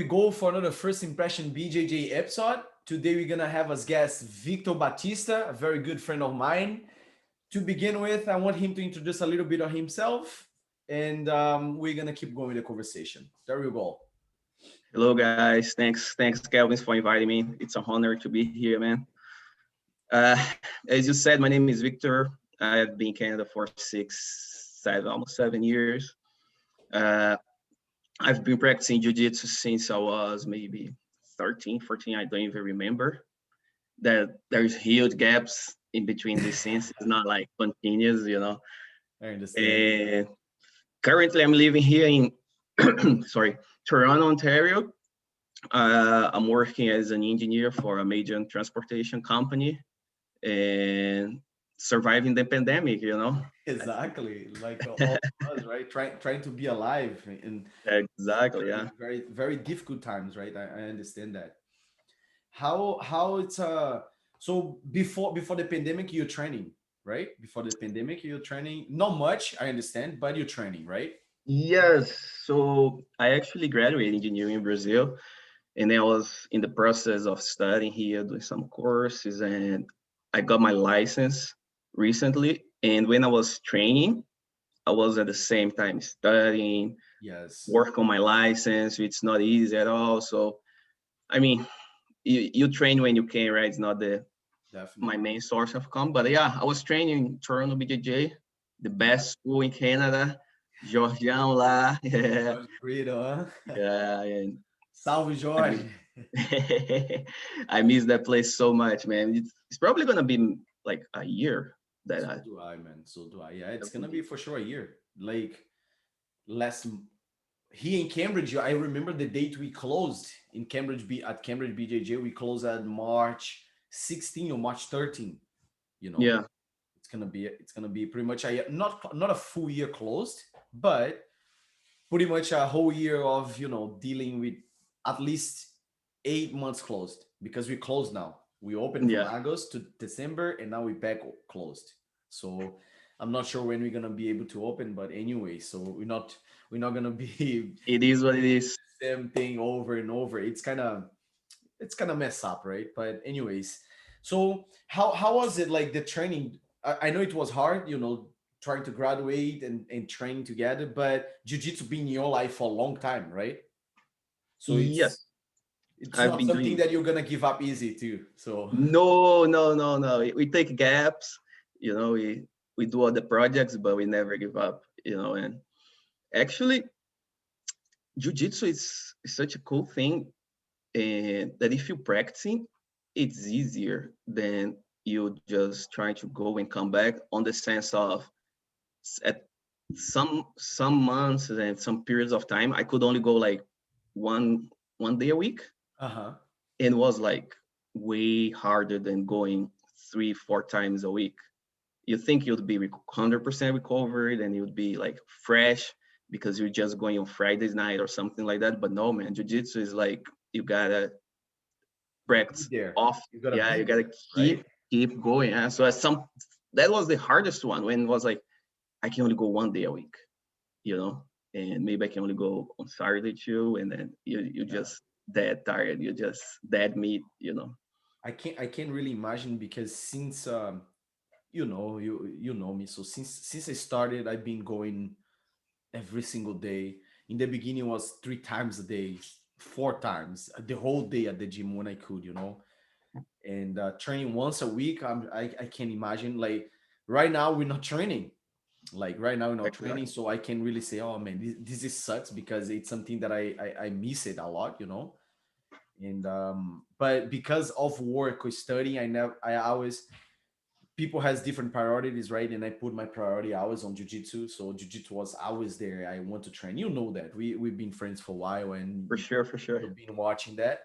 go for another first impression BJJ episode. Today we're gonna have as guest Victor Batista, a very good friend of mine. To begin with, I want him to introduce a little bit of himself, and we're gonna keep going with the conversation. There we go. Hello, guys. Thanks, Kelvin, for inviting me. It's an honor to be here, man. Uh, as you said, my name is Victor. I've been in Canada for almost 7 years. Uh, I've been practicing Jiu-Jitsu since I was maybe 13, 14. I don't even remember. There's huge gaps in between these scenes. It's not like continuous. I understand. And currently, I'm living here in, sorry, Toronto, Ontario. I'm working as an engineer for a major transportation company and surviving the pandemic. Exactly, like all of us, right? Trying to be alive in Exactly, very yeah. very very difficult times, right? I understand that. How it's so before the pandemic you're training, right? Before the pandemic you're training, not much, I understand, but you're training, right? Yes, so I actually graduated engineering in Brazil, and then I was in the process of studying here, doing some courses, and I got my license recently. And when I was training, I was at the same time studying, Yes, work on my license. It's not easy at all. So, I mean, you train when you can, right? It's not my definitely. main source of income. But yeah, I was training in Toronto BJJ, the Yeah, best school in Canada. Jorgeão lá, yeah, Jorge Brito, huh? yeah, and Salve I mean, Jorge. I miss that place so much, man. It's probably gonna be like a year that So I do I, man. So do I. Yeah, it's haven't gonna be been. for sure a year. Like last here in Cambridge, I remember the date we closed in Cambridge B at Cambridge BJJ. We closed at March 16 or March 13. You know, Yeah, it's gonna be pretty much a not a full year closed, but pretty much a whole year of dealing with at least 8 months closed because we closed now. We opened from yeah. August to December, and now we back closed. So I'm not sure when we're gonna be able to open, but anyway, so we're not gonna be It is what it is. same thing over and over. It's kind of mess up, right? But anyways, so how was it like the training? I know it was hard, trying to graduate and train together, but jiu-jitsu been in your life for a long time, right? So Yes, it's I've not been something doing. that you're gonna give up easy too. So No, no, no, no. We take gaps. We do all the projects, but we never give up. And actually, jujitsu is such a cool thing, and that if you practicing, it's easier than you just trying to go and come back. On the sense of at some months and some periods of time, I could only go like one day a week, uh-huh. and was like way harder than going 3 4 times a week. You think you'd be 100% recovered and you'd be like fresh because you're just going on Fridays night or something like that. But no, man, jiu-jitsu is like you gotta Be practice there. off. You gotta Yeah, be you there, gotta right? keep going. Yeah. So as some that was the hardest one when it was like I can only go one day a week, you know, and maybe I can only go on Saturday too, and then you Yeah. just dead tired, you just dead meat. I can't really imagine because since you know me, so since I started, I've been going every single day. In the beginning, was 3 times a day, 4 times the whole day at the gym when I could. And training once a week. I can't imagine. Like right now, we're not training. Like right now, we're not training, Exactly. so I can really say, oh man, this is sucks because it's something that I miss it a lot. And but because of work or studying, I always people has different priorities, right? And I put my priority always on jujitsu. So jujitsu was always there. I want to train. You know that we've been friends for a while, and For sure, for sure. you've been watching that.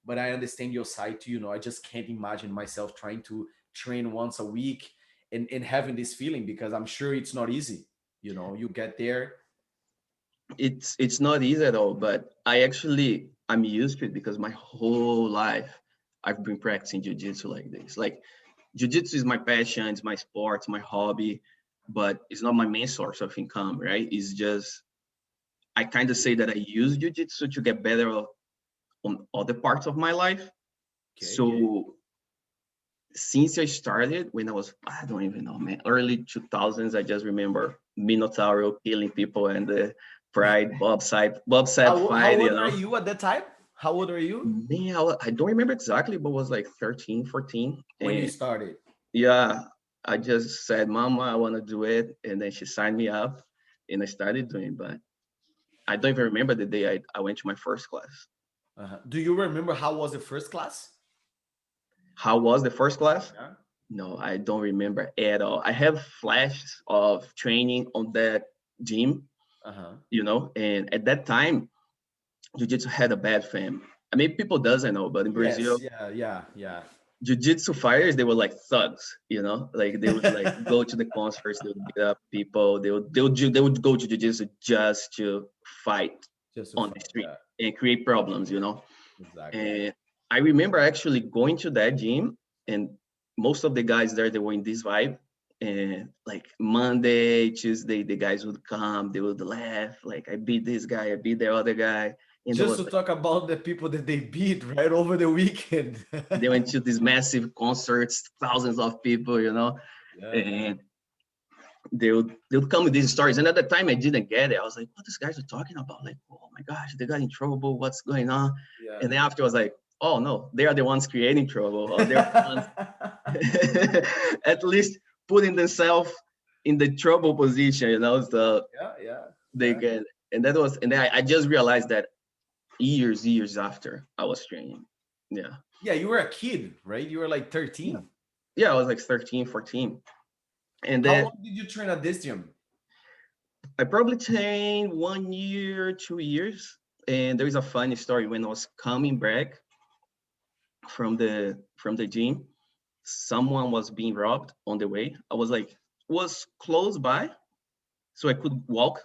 But I understand your side too. I just can't imagine myself trying to train once a week and having this feeling because I'm sure it's not easy. You get there. It's not easy at all, but I'm used to it because my whole life I've been practicing jujitsu like this. Like jujitsu is my passion, it's my sport, it's my hobby, but it's not my main source of income, right? It's just I kind of say that I use jujitsu to get better on other parts of my life. Okay. Yeah. So since I started when I was, I don't even know, man, early 2000s, I just remember Minotauro killing people and the Pride Bob Sapp How fight, old are you at that time? How old are you Man, I don't remember exactly, but it was like 13, 14. when you And started? yeah, I just said, Mama, I want to do it. And then she signed me up and I started doing, but I don't even remember the day I went to my first class. Do you remember how was the first class? How was the first class? Yeah. No, I don't remember at all. I have flashes of training on that gym, Uh-huh. and at that time, Jiu-Jitsu had a bad fame. I mean, people doesn't know, but in Yes. Brazil, Yeah. Yeah. Yeah. Jiu-Jitsu fighters, they were like thugs. Like they would like go to the concerts, they would beat up people, they would go to Jiu-Jitsu just to fight Just to on the fight. street Yeah. and create problems. Exactly. And I remember actually going to that gym, and most of the guys there, they were in this vibe. And like Monday, Tuesday, the guys would come, they would laugh, like I beat this guy, I beat the other guy. And there Just was to like talk about the people that they beat right over the weekend. they went to these massive concerts, thousands of people. Yeah. And they would come with these stories. And at the time I didn't get it. I was like, what these guys are talking about? Like, oh my gosh, they got in trouble. What's going on? Yeah. And then after I was like, oh no, they are the ones creating trouble, or they're the ones at least putting themselves in the trouble position. So Yeah. Yeah. they Yeah. can. And then I just realized that years after I was training. Yeah. Yeah. You were a kid, right? You were like Yeah. 13. Yeah, I was like 13, 14. And How then long did you train at this gym? I probably trained 1 year, 2 years. And there is a funny story. When I was coming back from the gym, someone was being robbed on the way. I was close by, so I could walk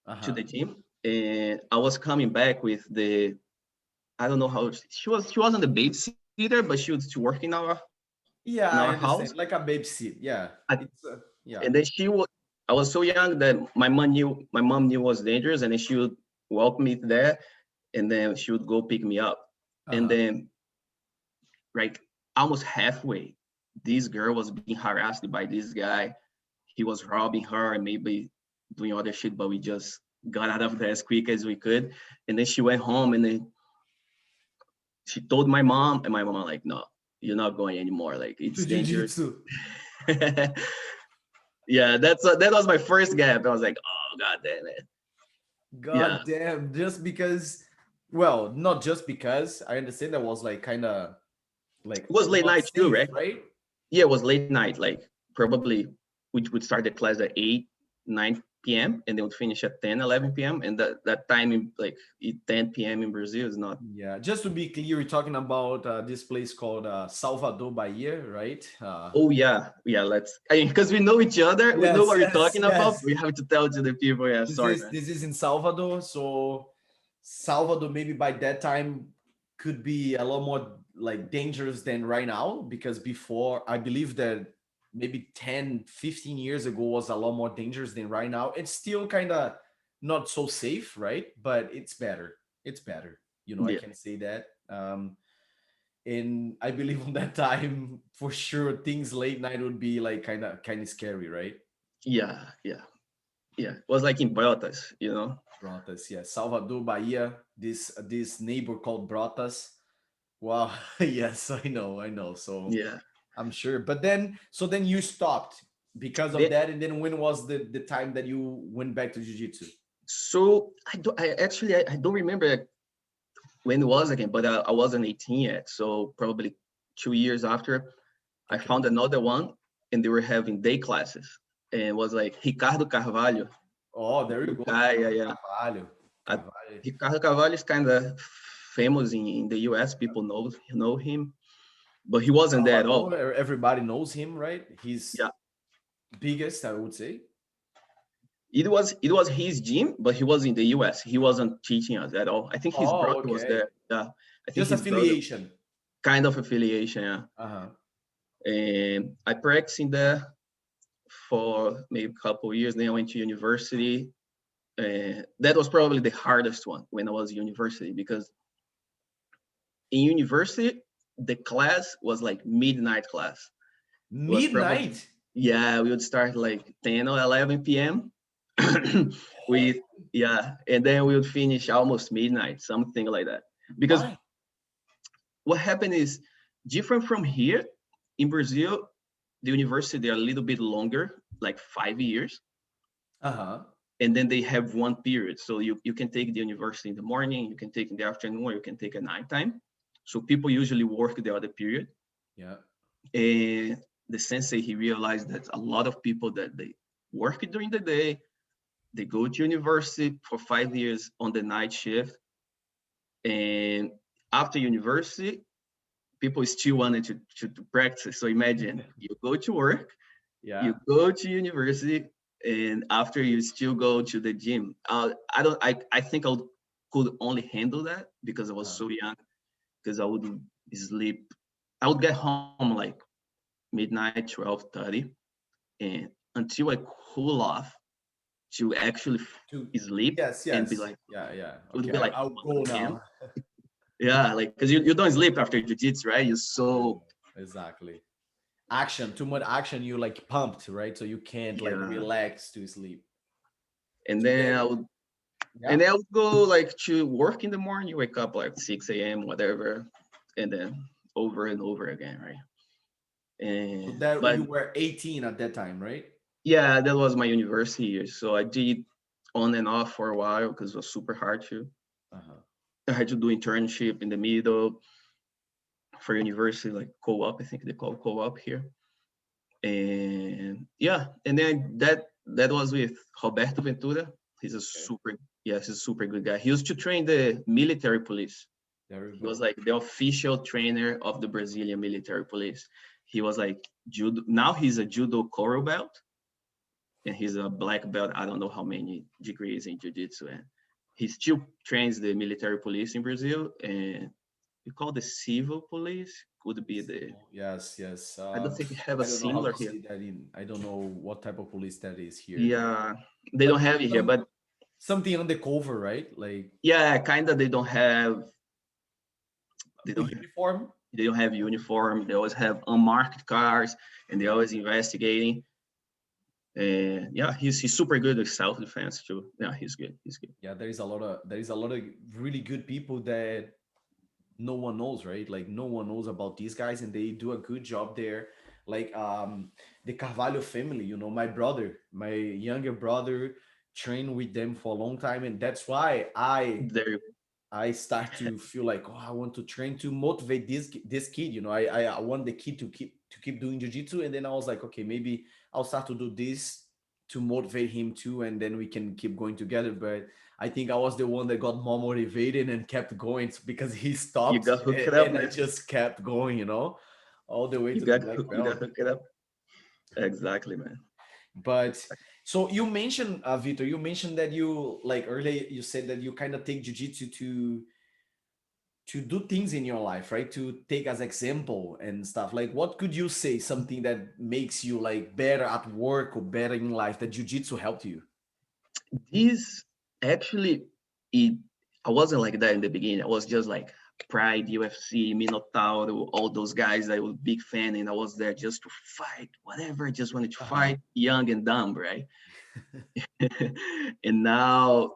to Uh-huh. the gym. And I was coming back with I don't know how she wasn't the babysitter, but she was working in our Yeah, I house. understand. Like a baby seat. Yeah. I, It's and yeah. then I was so young that my mom knew it was dangerous, and then she would walk me there, and then she would go pick me up. And Uh-huh. then, like, almost halfway, this girl was being harassed by this guy. He was robbing her and maybe doing other shit, but we just got out of there as quick as we could. And then she went home, and then she told my mom, and my mom was like, no, you're not going anymore, like To it's dangerous. jiu-jitsu. Yeah, that was my first gap. I was like, oh god damn it. Yeah, God damn, just because, well, not just because. I understand that was like kind of like it was late not night too, safe, right? right? Yeah, it was late night, like probably we would start the class at 8, 9 p.m. and they would finish at 10, 11 p.m. And that time in like 10 p.m. in Brazil is not. Yeah, just to be clear, we're talking about this place called Salvador, Bahia, right? Oh yeah, because we know each other, we know Yes, what we're yes, talking about. yes. We have to tell to the people. Yeah, This sorry, is man. this is in Salvador, so Salvador maybe by that time could be a lot more like dangerous than right now because before I believe that maybe 10, 15 years ago was a lot more dangerous than right now. It's still kind of not so safe, right? But it's better. It's better. I Yeah, can say that. And I believe on that time for sure things late night would be like kind of scary, right? yeah. It was like in Brotas. Brotas, yeah. Salvador, Bahia, this neighbor called Brotas. Wow, yes, I know. So Yeah. I'm sure. But then, so then you stopped because of Then, that, and then when was the time that you went back to jiu-jitsu? so I don't remember when it was again, but I wasn't 18 yet. So probably 2 years after, I Okay. found another one, and they were having day classes. And it was like Ricardo Carvalho. Oh, there you go. Guy, yeah, yeah. Carvalho. Uh, Carvalho. Ricardo Carvalho is kind of famous in the US. People know him, but he wasn't there at all. Salvador, everybody knows him, right? He's Yeah, biggest, I would say. it was his gym, but he was in the US. He wasn't teaching us at all. I think his Oh, brother was okay. there. Yeah, I think Just his brother, affiliation. kind of affiliation. Yeah, Uh-huh. and I practiced in there for maybe a couple of years. Then I went to university. That was probably the hardest one when I was in university because in university, the class was like midnight class. It was probably, Midnight? yeah, we would start like 10 or 11 p.m. with, yeah, and then we would finish almost midnight, something like that. Because Why? what happened is different from here. In Brazil, the university, they're a little bit longer, like 5 years, Uh-huh. and then they have one period. So you can take the university in the morning, you can take in the afternoon, or you can take at nighttime. So people usually work the other period. Yeah. And the sensei, he realized that a lot of people that they work during the day, they go to university for 5 years on the night shift, and after university, people still wanted to practice. So imagine you go to work, Yeah. you go to university, and after you still go to the gym. I think could only handle that because I was Uh, so young, because I would sleep. I would get home like midnight, 12:30, and until I cool off to actually to sleep yes, and be yes. like, Yeah, yeah. it would Okay, be like I'll go 1 p.m. now. Yeah, like because you don't sleep after jiu-jitsu, right? You're so, Exactly. Action, too much action, you like pumped, right? So you can't like yeah. relax to sleep. And So then then, I would yeah. and then I would go like to work in the morning, wake up like 6 a.m., whatever, and then over and over again, right? So And that but you were 18 at that time, right? yeah, that was my university years. So I did on and off for a while because it was super hard to. Uh-huh. I had to do internship in the middle for university, like co-op, I think they call co-op here. And yeah, and then that was with Roberto Ventura. He's a Okay. super, yes, he's a super good guy. He used to train the military police. There we He was go. like the official trainer of the Brazilian military police. He was like judo. Now he's a judo coral belt, and he's a black belt. I don't know how many degrees in jiu-jitsu, and he still trains the military police in Brazil. And we call the civil police. Could be the. Civil, yes, yes. I don't think we have a I don't know how similar to here. say that in. I don't know what type of police that is here, Yeah, they don't but have it here, but something undercover, right? Like yeah, kind of. They don't have. They a don't have. uniform. They don't have uniform. They always have unmarked cars, and they're Yeah. always investigating. And yeah, he's super good with self defense too. Yeah, he's good. He's good. Yeah, there is a lot of really good people that no one knows, right? Like no one knows about these guys, and they do a good job there. Like the Carvalho family, my brother, my younger brother, trained with them for a long time, and that's why There, I start to feel like, oh, I want to train to motivate this kid. I want the kid to keep doing jiu-jitsu, and then I was like, okay, maybe I'll start to do this to motivate him too, and then we can keep going together. But I think I was the one that got more motivated and kept going because he you stopped, got hooked up, and I man. just kept going, all the way You to the got black you got belt. hooked up. Exactly, man. But so you mentioned, Vitor, you mentioned that you like earlier you said that you kind of take jiu-jitsu to do things in your life, right? To take as example and stuff. Like, what could you say? Something that makes you like better at work or better in life that jiu-jitsu helped you? This actually, it. I wasn't like that in the beginning. I was just like Pride, UFC, Minotauro, all those guys. I was a big fan, and I was there just to fight, whatever. I just wanted to Uh-huh. fight, young and dumb, right? And now,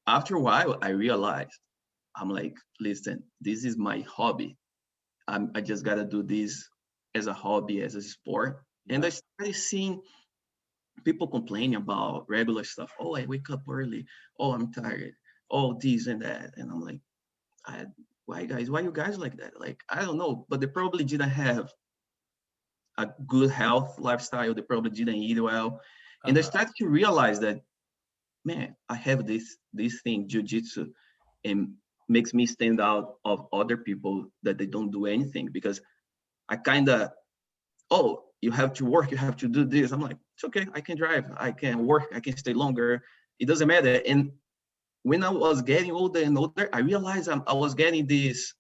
after a while, I realized I'm like, listen, this is my hobby. I just gotta do this as a hobby, as a sport. And Yeah. I started seeing people complaining about regular stuff. Oh, I wake up early. Oh, I'm tired. Oh, this and that. And I'm like, I, why guys? Why you guys like that? Like, I don't know, but they probably didn't have a good health lifestyle. They probably didn't eat well. And I Uh-huh. started to realize that, man, I have this thing, jujitsu, and makes me stand out of other people that they don't do anything because I kind of, oh, you have to work, you have to do this. I'm like, it's okay, I can drive, I can work, I can stay longer. It doesn't matter. And when I was getting older and older, I realized I was getting this,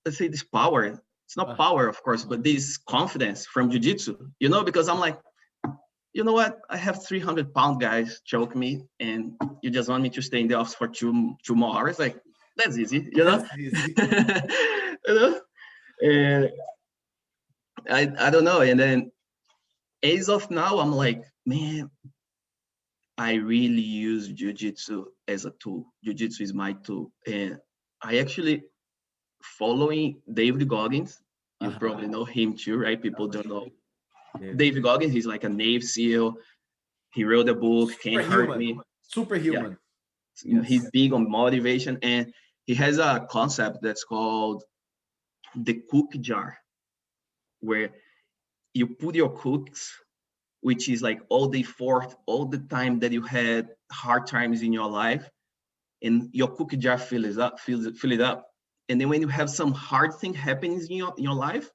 let's say, this power. It's not Uh-huh. power, of course, but this confidence from jiu-jitsu, because I'm like, you know what? I have 300-pound guys choke me, and you just want me to stay in the office for two more hours. Like, That's easy, That's easy. you know. And I don't know. And then as of now, I'm like, man, I really use Jiu-Jitsu as a tool. Jiu-Jitsu is my tool. And I actually following David Goggins. You Uh-huh. probably know him too, right? Yeah, People for don't know sure. David. David Goggins. He's like a Navy SEAL. He wrote a book, Can't Hurt Superhuman. Me. Yeah, Superhuman. Yes. he's big on motivation, and he has a concept that's called the cook jar, where you put your cooks, which is like all the effort, all the time that you had hard times in your life, and your cookie jar fill it up. And then when you have some hard thing happening in your life,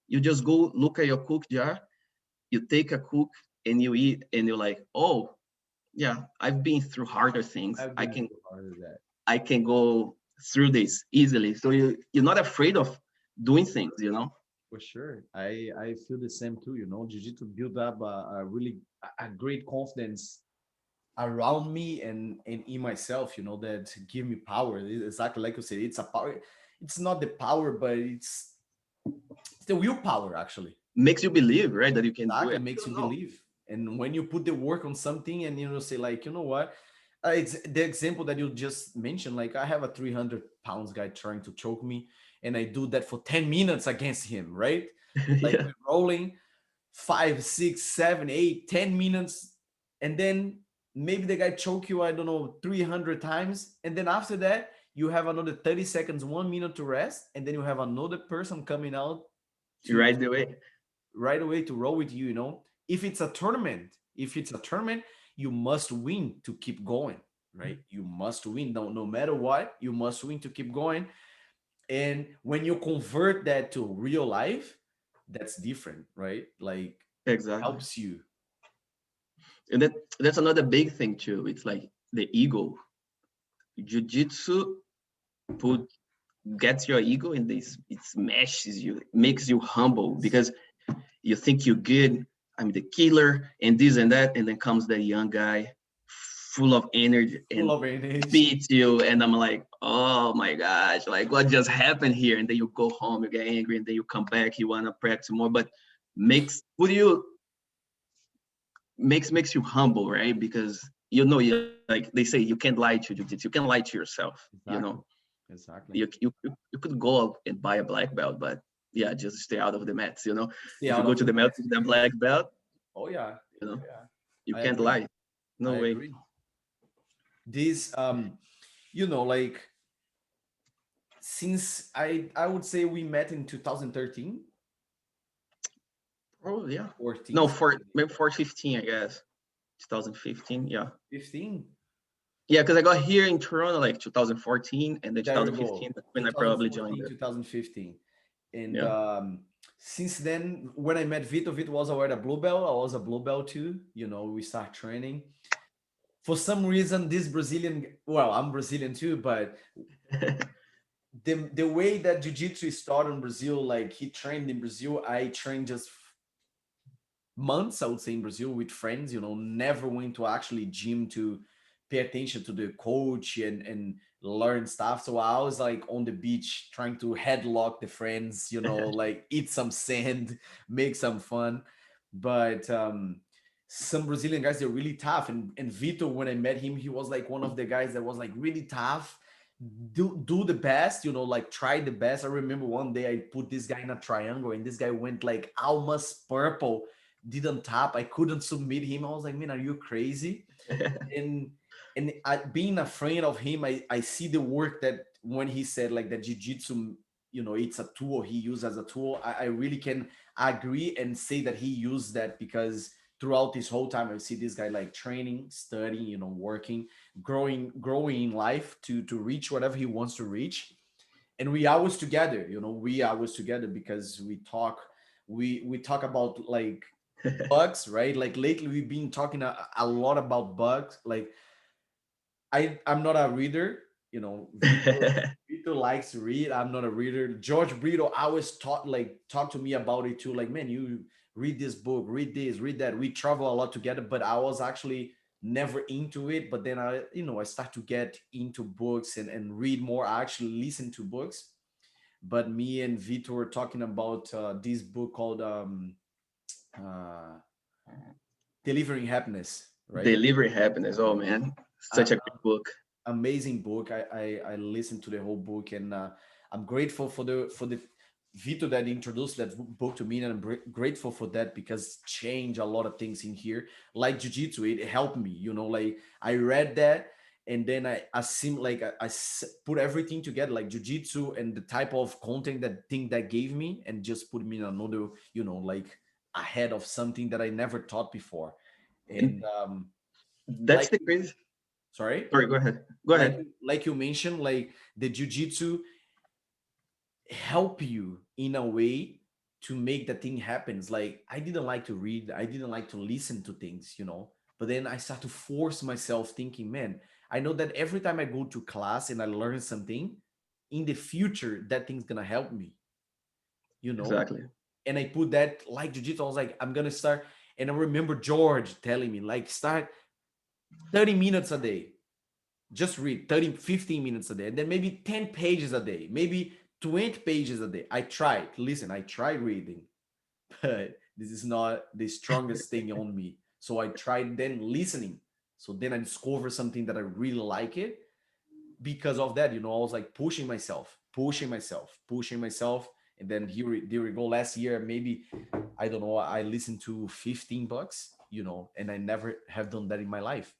you just go look at your cook jar, you take a cook and you eat, and you're like, oh yeah, I've been through harder things. I've I been can through hard as that. I can go through this easily. So you're not afraid of doing things, you know? For sure. I feel the same too, you know. Jiu-Jitsu build up a really a great confidence around me and in myself, you know, that give me power. Exactly like you said, it's a power. It's not the power, but it's the willpower actually. Makes you believe, right, that you can do Exactly it. I makes you don't know. believe. And when you put the work on something and you know say like, you know what, it's the example that you just mentioned. Like I have a 300 pounds guy trying to choke me, and I do that for 10 minutes against him, right? Like Yeah, we're rolling 5, 6, 7, 8, 10 minutes, and then maybe the guy choke you, I don't know, 300 times, and then after that you have another 30 seconds, 1 minute to rest, and then you have another person coming out you're to right the way. right away to roll with you, you know. If it's a tournament, you must win to keep going, right? You must win, no matter what, you must win to keep going. And when you convert that to real life, that's different, right? Like Exactly. helps you. And that's another big thing too. It's like the ego. Jiu-jitsu put gets your ego in this, it smashes you, makes you humble because you think you're good, I'm the killer, and this and that, and then comes the young guy full of energy Full and of energy. beats you, and I'm like, oh my gosh, like what just happened here? And then you go home, you get angry, and then you come back, you want to practice more, but makes you humble, right? Because you know, you like they say, you can't lie to jiu-jitsu, you can lie to yourself, you know. Exactly. Exactly. You could go out and buy a black belt, but yeah, just stay out of the mats, you know. Stay If you out go of to the the mat mess. with a black belt, Oh yeah. you know, Oh yeah. you I can't agree. lie. No I way. agree. This you know, like since I would say we met in 2013, Oh yeah. 14, No, for something like maybe 415, I guess. 2015, yeah. 15. Yeah, because I got here in Toronto like 2014, and then There you 2015, go. that's when I probably joined 2014, it. 2015. And Yeah. since then, when I met Vito, Vito was already a blue belt. I was a blue belt too. You know, we start training. For some reason, this Brazilian, well, I'm Brazilian too, but the way that jiu-jitsu started in Brazil, like he trained in Brazil, I trained just months, I would say, in Brazil with friends, you know, never went to actually gym to pay attention to the coach and learn stuff. So I was like on the beach trying to headlock the friends, you know, like eat some sand, make some fun. But some Brazilian guys, they're really tough. And Vito, when I met him, he was like one of the guys that was like really tough. Do the best, you know, like try the best. I remember one day I put this guy in a triangle and this guy went like almost purple, didn't tap. I couldn't submit him. I was like, man, are you crazy? And being a friend of him, I see the work that when he said like that jiu-jitsu, you know, it's a tool he used as a tool. I really can agree and say that he used that because throughout this whole time I see this guy like training, studying, you know, working, growing in life to reach whatever he wants to reach. And we always together, you know, we always together because we talk about like bugs, right? Like lately we've been talking a lot about bugs. Like I'm not a reader, you know. Vito likes to read. I'm not a reader. George Brito always talk to me about it too. Like, man, you read this book, read this, read that. We travel a lot together, but I was actually never into it, but then I start to get into books and read more. I actually listen to books. But me and Vito were talking about this book called uh, Delivering Happiness, right? Delivery Happiness. Oh man, such Uh, a great book. Amazing book. I listened to the whole book, and I'm grateful for the Vito that introduced that book to me, and I'm grateful for that because changed a lot of things in here. Like Jiu-Jitsu, it helped me. Like I read that, and then I seem like put everything together, like Jiu-Jitsu and the type of content that gave me, and just put me in another, like ahead of something that I never taught before, And and that's like, the crazy. sorry, Sorry, go ahead. Go like ahead. like you mentioned, like the jiu-jitsu help you in a way to make the thing happens. Like I didn't like to read, I didn't like to listen to things, but then I start to force myself thinking, man, I know that every time I go to class and I learn something, in the future that thing's gonna help me, you know Exactly. and I put that like jiu-jitsu. I was like, I'm gonna start. And I remember George telling me, like, start 30 minutes a day, just read 30, 15 minutes a day, and then maybe 10 pages a day, maybe 20 pages a day. I tried reading, but this is not the strongest thing on me. So I tried then listening. So then I discovered something that I really like it. Because of that, I was like pushing myself, pushing myself, pushing myself. And then here we go. Last year, maybe, I don't know, I listened to 15 bucks, and I never have done that in my life.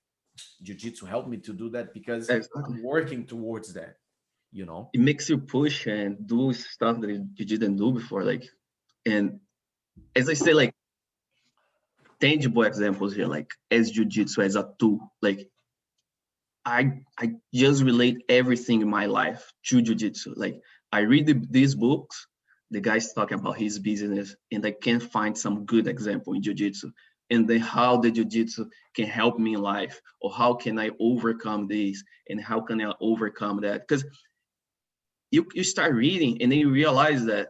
Jiu-jitsu helped me to do that because Exactly. I'm working towards that, It makes you push and do stuff that you didn't do before. Like, and as I say, like tangible examples here, like as jujitsu as a tool. Like I just relate everything in my life to jujitsu. Like I read these books, the guy's talking about his business, and I can find some good example in jujitsu, and then how the jujitsu can help me in life, or how can I overcome this, and how can I overcome that? Because you start reading and then you realize that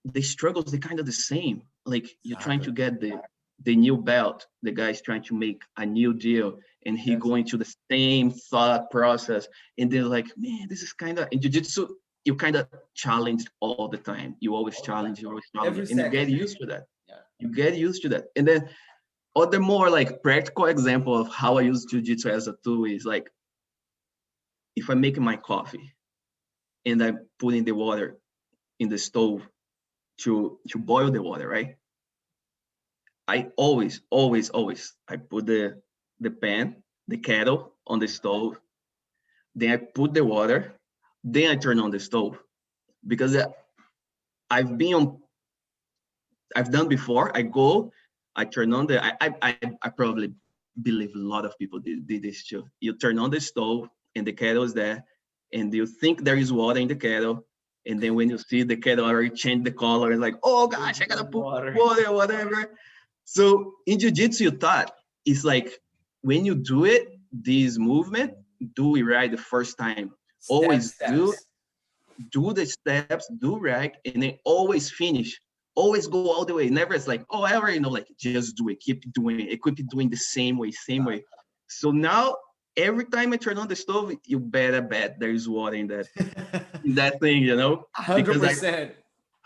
the struggles they're kind of the same. Like you're trying Exactly. to get the new belt, the guy's trying to make a new deal, and he Yes. going to the same thought process, and they're like, man, this is kind of in jiu-jitsu. You kind of challenged all the time. You always All the time. challenge, you always challenge, Every and you get second. used to that. Yeah. You get used to that, and then other more like practical example of how I use jiu-jitsu as a tool is like if I'm making my coffee and I'm putting the water in the stove to boil the water, right? I always, I put the pan, the kettle on the stove, then I put the water, then I turn on the stove because I've been on, I've done before. I go, I turn on I probably believe a lot of people did this too. You turn on the stove and the kettle is there, and you think there is water in the kettle, and then when you see the kettle already changed the color, it's like, oh There's gosh, I gotta no put water. water, whatever. So in jiu-jitsu, you thought it's like when you do it, this movement, do it right the first time. Always Steps. do the steps, do right, and then always finish. Always go all the way. Never it's like, oh, I already know, like just do it, keep doing it, keep doing the same way, same way. So now every time I turn on the stove, you better bet there's water in that thing, because I 100%.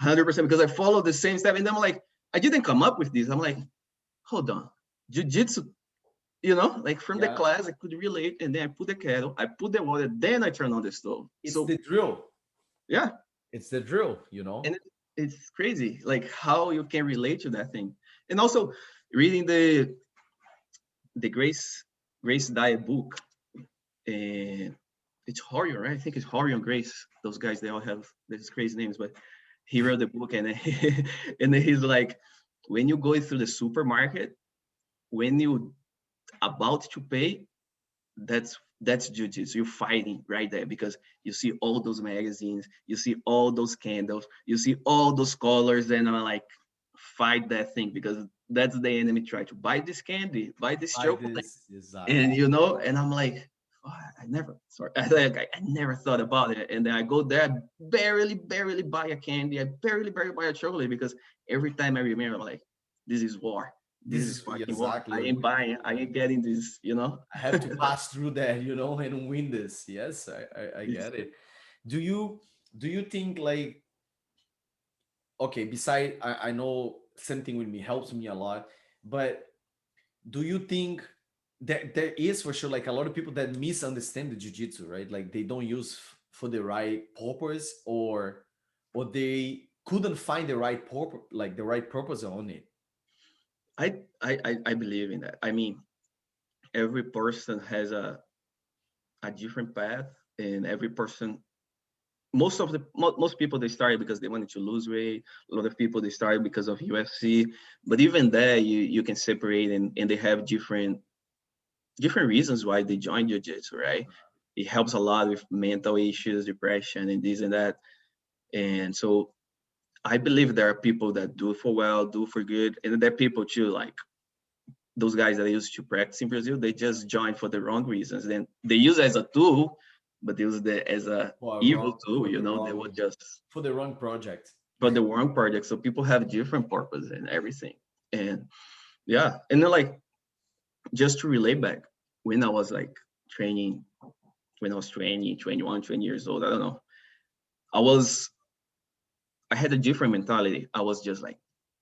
100% because I follow the same step, and I'm like, I didn't come up with this. I'm like, hold on, jujitsu, like from the Yeah. class, I could relate, and then I put the kettle, I put the water, then I turn on the stove. It's So the drill. yeah, It's the drill. and it's crazy, like how you can relate to that thing. And also reading the Grace Diet book, and it's Horion, right? I think it's Horion Grace. Those guys, they all have these crazy names, but he wrote the book, and and then he's like, when you go through the supermarket, when you about to pay, that's jiu-jitsu. You're fighting right there because you see all those magazines, you see all those candles, you see all those colors, and I'm like, fight that thing because that's the enemy. Try to buy this candy, buy this By chocolate, this, exactly. and and I'm like, oh, I never, sorry, I never thought about it. And then I go there, I barely buy a candy, I barely buy a chocolate because every time I remember, I'm like, this is war. this This is is fucking war. exactly I what ain't buying. I ain't getting this. You know. I have to pass through that, and win this. Yes, I It's- get it. Do you think like, okay, beside I know same thing with me helps me a lot, but do you think that there is for sure like a lot of people that misunderstand the jiu-jitsu, right? Like they don't use for the right purpose, or they couldn't find the right purpose, like the right purpose on it. I believe in that. I mean, every person has a different path, and every person, most people, they started because they wanted to lose weight. A lot of people, they started because of UFC. But even there, you can separate, and they have different reasons why they joined jiu-jitsu, right? It helps a lot with mental issues, depression, and this and that. And so I believe there are people that do it for well, do it for good, and there are people too, like those guys that used to practice in Brazil. They just joined for the wrong reasons. Then they use it as a tool, but they use it as a Well, evil wrong tool. They were just for the wrong project. for the wrong project. So people have different purpose and everything. And yeah, and then like just to relay back, when I was like training, when I was 20, 21, 20 years old, I don't know. I was I had a different mentality. I was just like,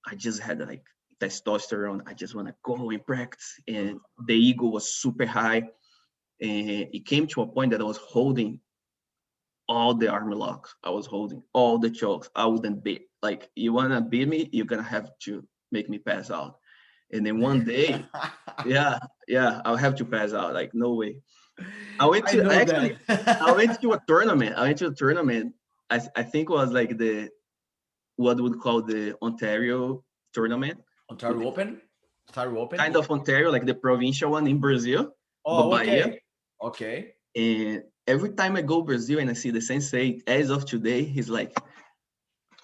I just had like testosterone. I just want to go and practice. And the ego was super high. And it came to a point that I was holding all the arm locks. I was holding all the chokes. I wouldn't beat. Like, you wanna beat me, you're gonna have to make me pass out. And then one day, yeah, yeah, I'll have to pass out. Like, no way. I know Actually, I that. went to a tournament. I went to a tournament. I think it was like the what would call the Ontario tournament, Ontario Open? Ontario Open? kind of Ontario, like the provincial one in Brazil, but Oh, Bahia. okay. Okay. And every time I go Brazil and I see the sensei, as of today, he's like,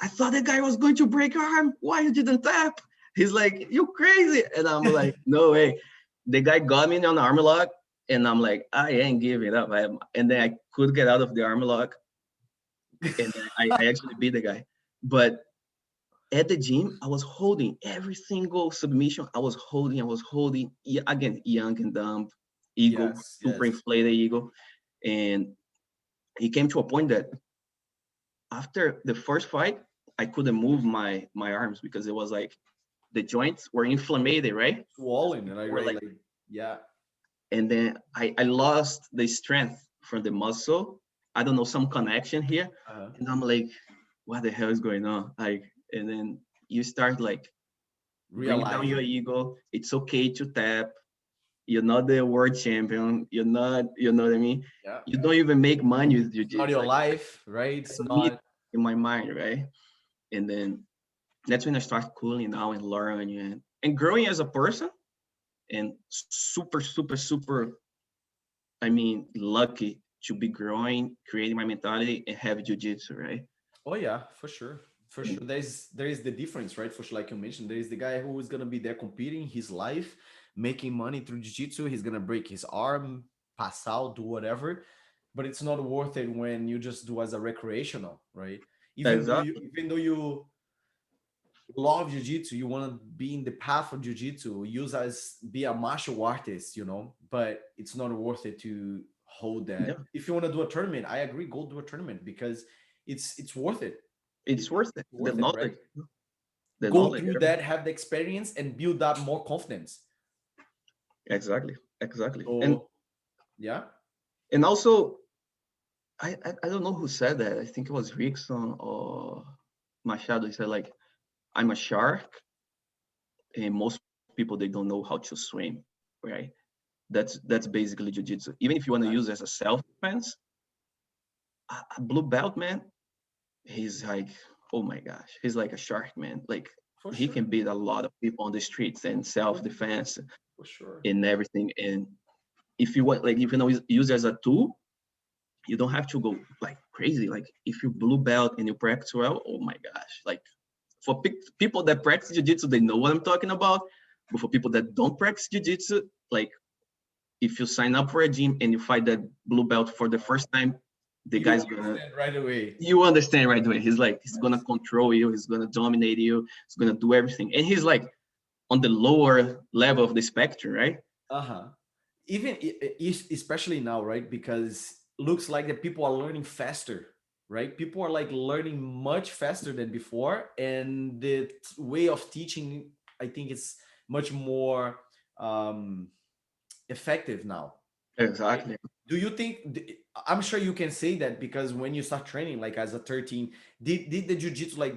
I thought the guy was going to break your arm. Why you didn't tap? He's like, you crazy. And I'm like, no way. The guy got me on the arm lock, and I'm like, I ain't giving up. And then I could get out of the arm lock, and then I actually beat the guy. But at the gym, I was holding every single submission. I was holding. Again, young and dumb, ego, Yes, super yes. inflated ego. And it came to a point that after the first fight, I couldn't move my arms because it was like the joints were inflamed, right? Swollen, like, Were right? like, Like, yeah. and then I lost the strength from the muscle. I don't know, some connection here. Uh-huh. And I'm like, what the hell is going on? Like, and then you start like bring down your Realizing. ego. It's okay to tap. You're not the world champion. You're not, you know what I mean? Yeah. You don't even make money with It's not jiu-jitsu. your Like, life, right? I It's don't need not. in my mind, right? And then that's when I start cooling down and learning and growing as a person, and super, super, super, I mean, lucky to be growing, creating my mentality and have jiu-jitsu, right? Oh yeah, for sure. For And sure. There is the difference, right? For sure, like you mentioned, there is the guy who is gonna be there competing his life, making money through jiu-jitsu. He's gonna break his arm, pass out, do whatever. But it's not worth it when you just do as a recreational, right? exactly, Even though you love jiu-jitsu, you want to be in the path of jiu-jitsu, use as be a martial artist, but it's not worth it to hold that. yeah, If you want to do a tournament, I agree, go do a tournament because it's worth it. it's It's worth it. worth it, right? The Go knowledge, through everything. that, have the experience, and build up more confidence. Exactly, exactly. So yeah. And also, I don't know who said that. I think it was Rickson or Machado. He said like, I'm a shark, and most people, they don't know how to swim, right? That's basically jiu-jitsu. Even if you want to use it as a self-defense, a blue belt man, he's like, oh my gosh, he's like a shark, man. Like, For he sure. can beat a lot of people on the streets and For, self-defense for sure. and everything. And if you want, like, if you know, use it as a tool, you don't have to go like crazy. Like, if you blue belt and you practice well, oh my gosh, like, for people that practice jiu-jitsu, they know what I'm talking about. But for people that don't practice jiu-jitsu, like, if you sign up for a gym and you fight that blue belt for the first time, the You guy's gonna, understand right away. you understand right away. He's like, he's gonna Yes. control you, he's gonna dominate you, he's gonna do everything. And he's like, on the lower level of the spectrum, right? Uh-huh. Even especially now, right? Because looks like that people are learning faster, right? People are like learning much faster than before, and the way of teaching, I think, it's much more um, effective now, right? Exactly. Do you think? I'm sure you can say that because when you start training, like as a 13, did the jujitsu like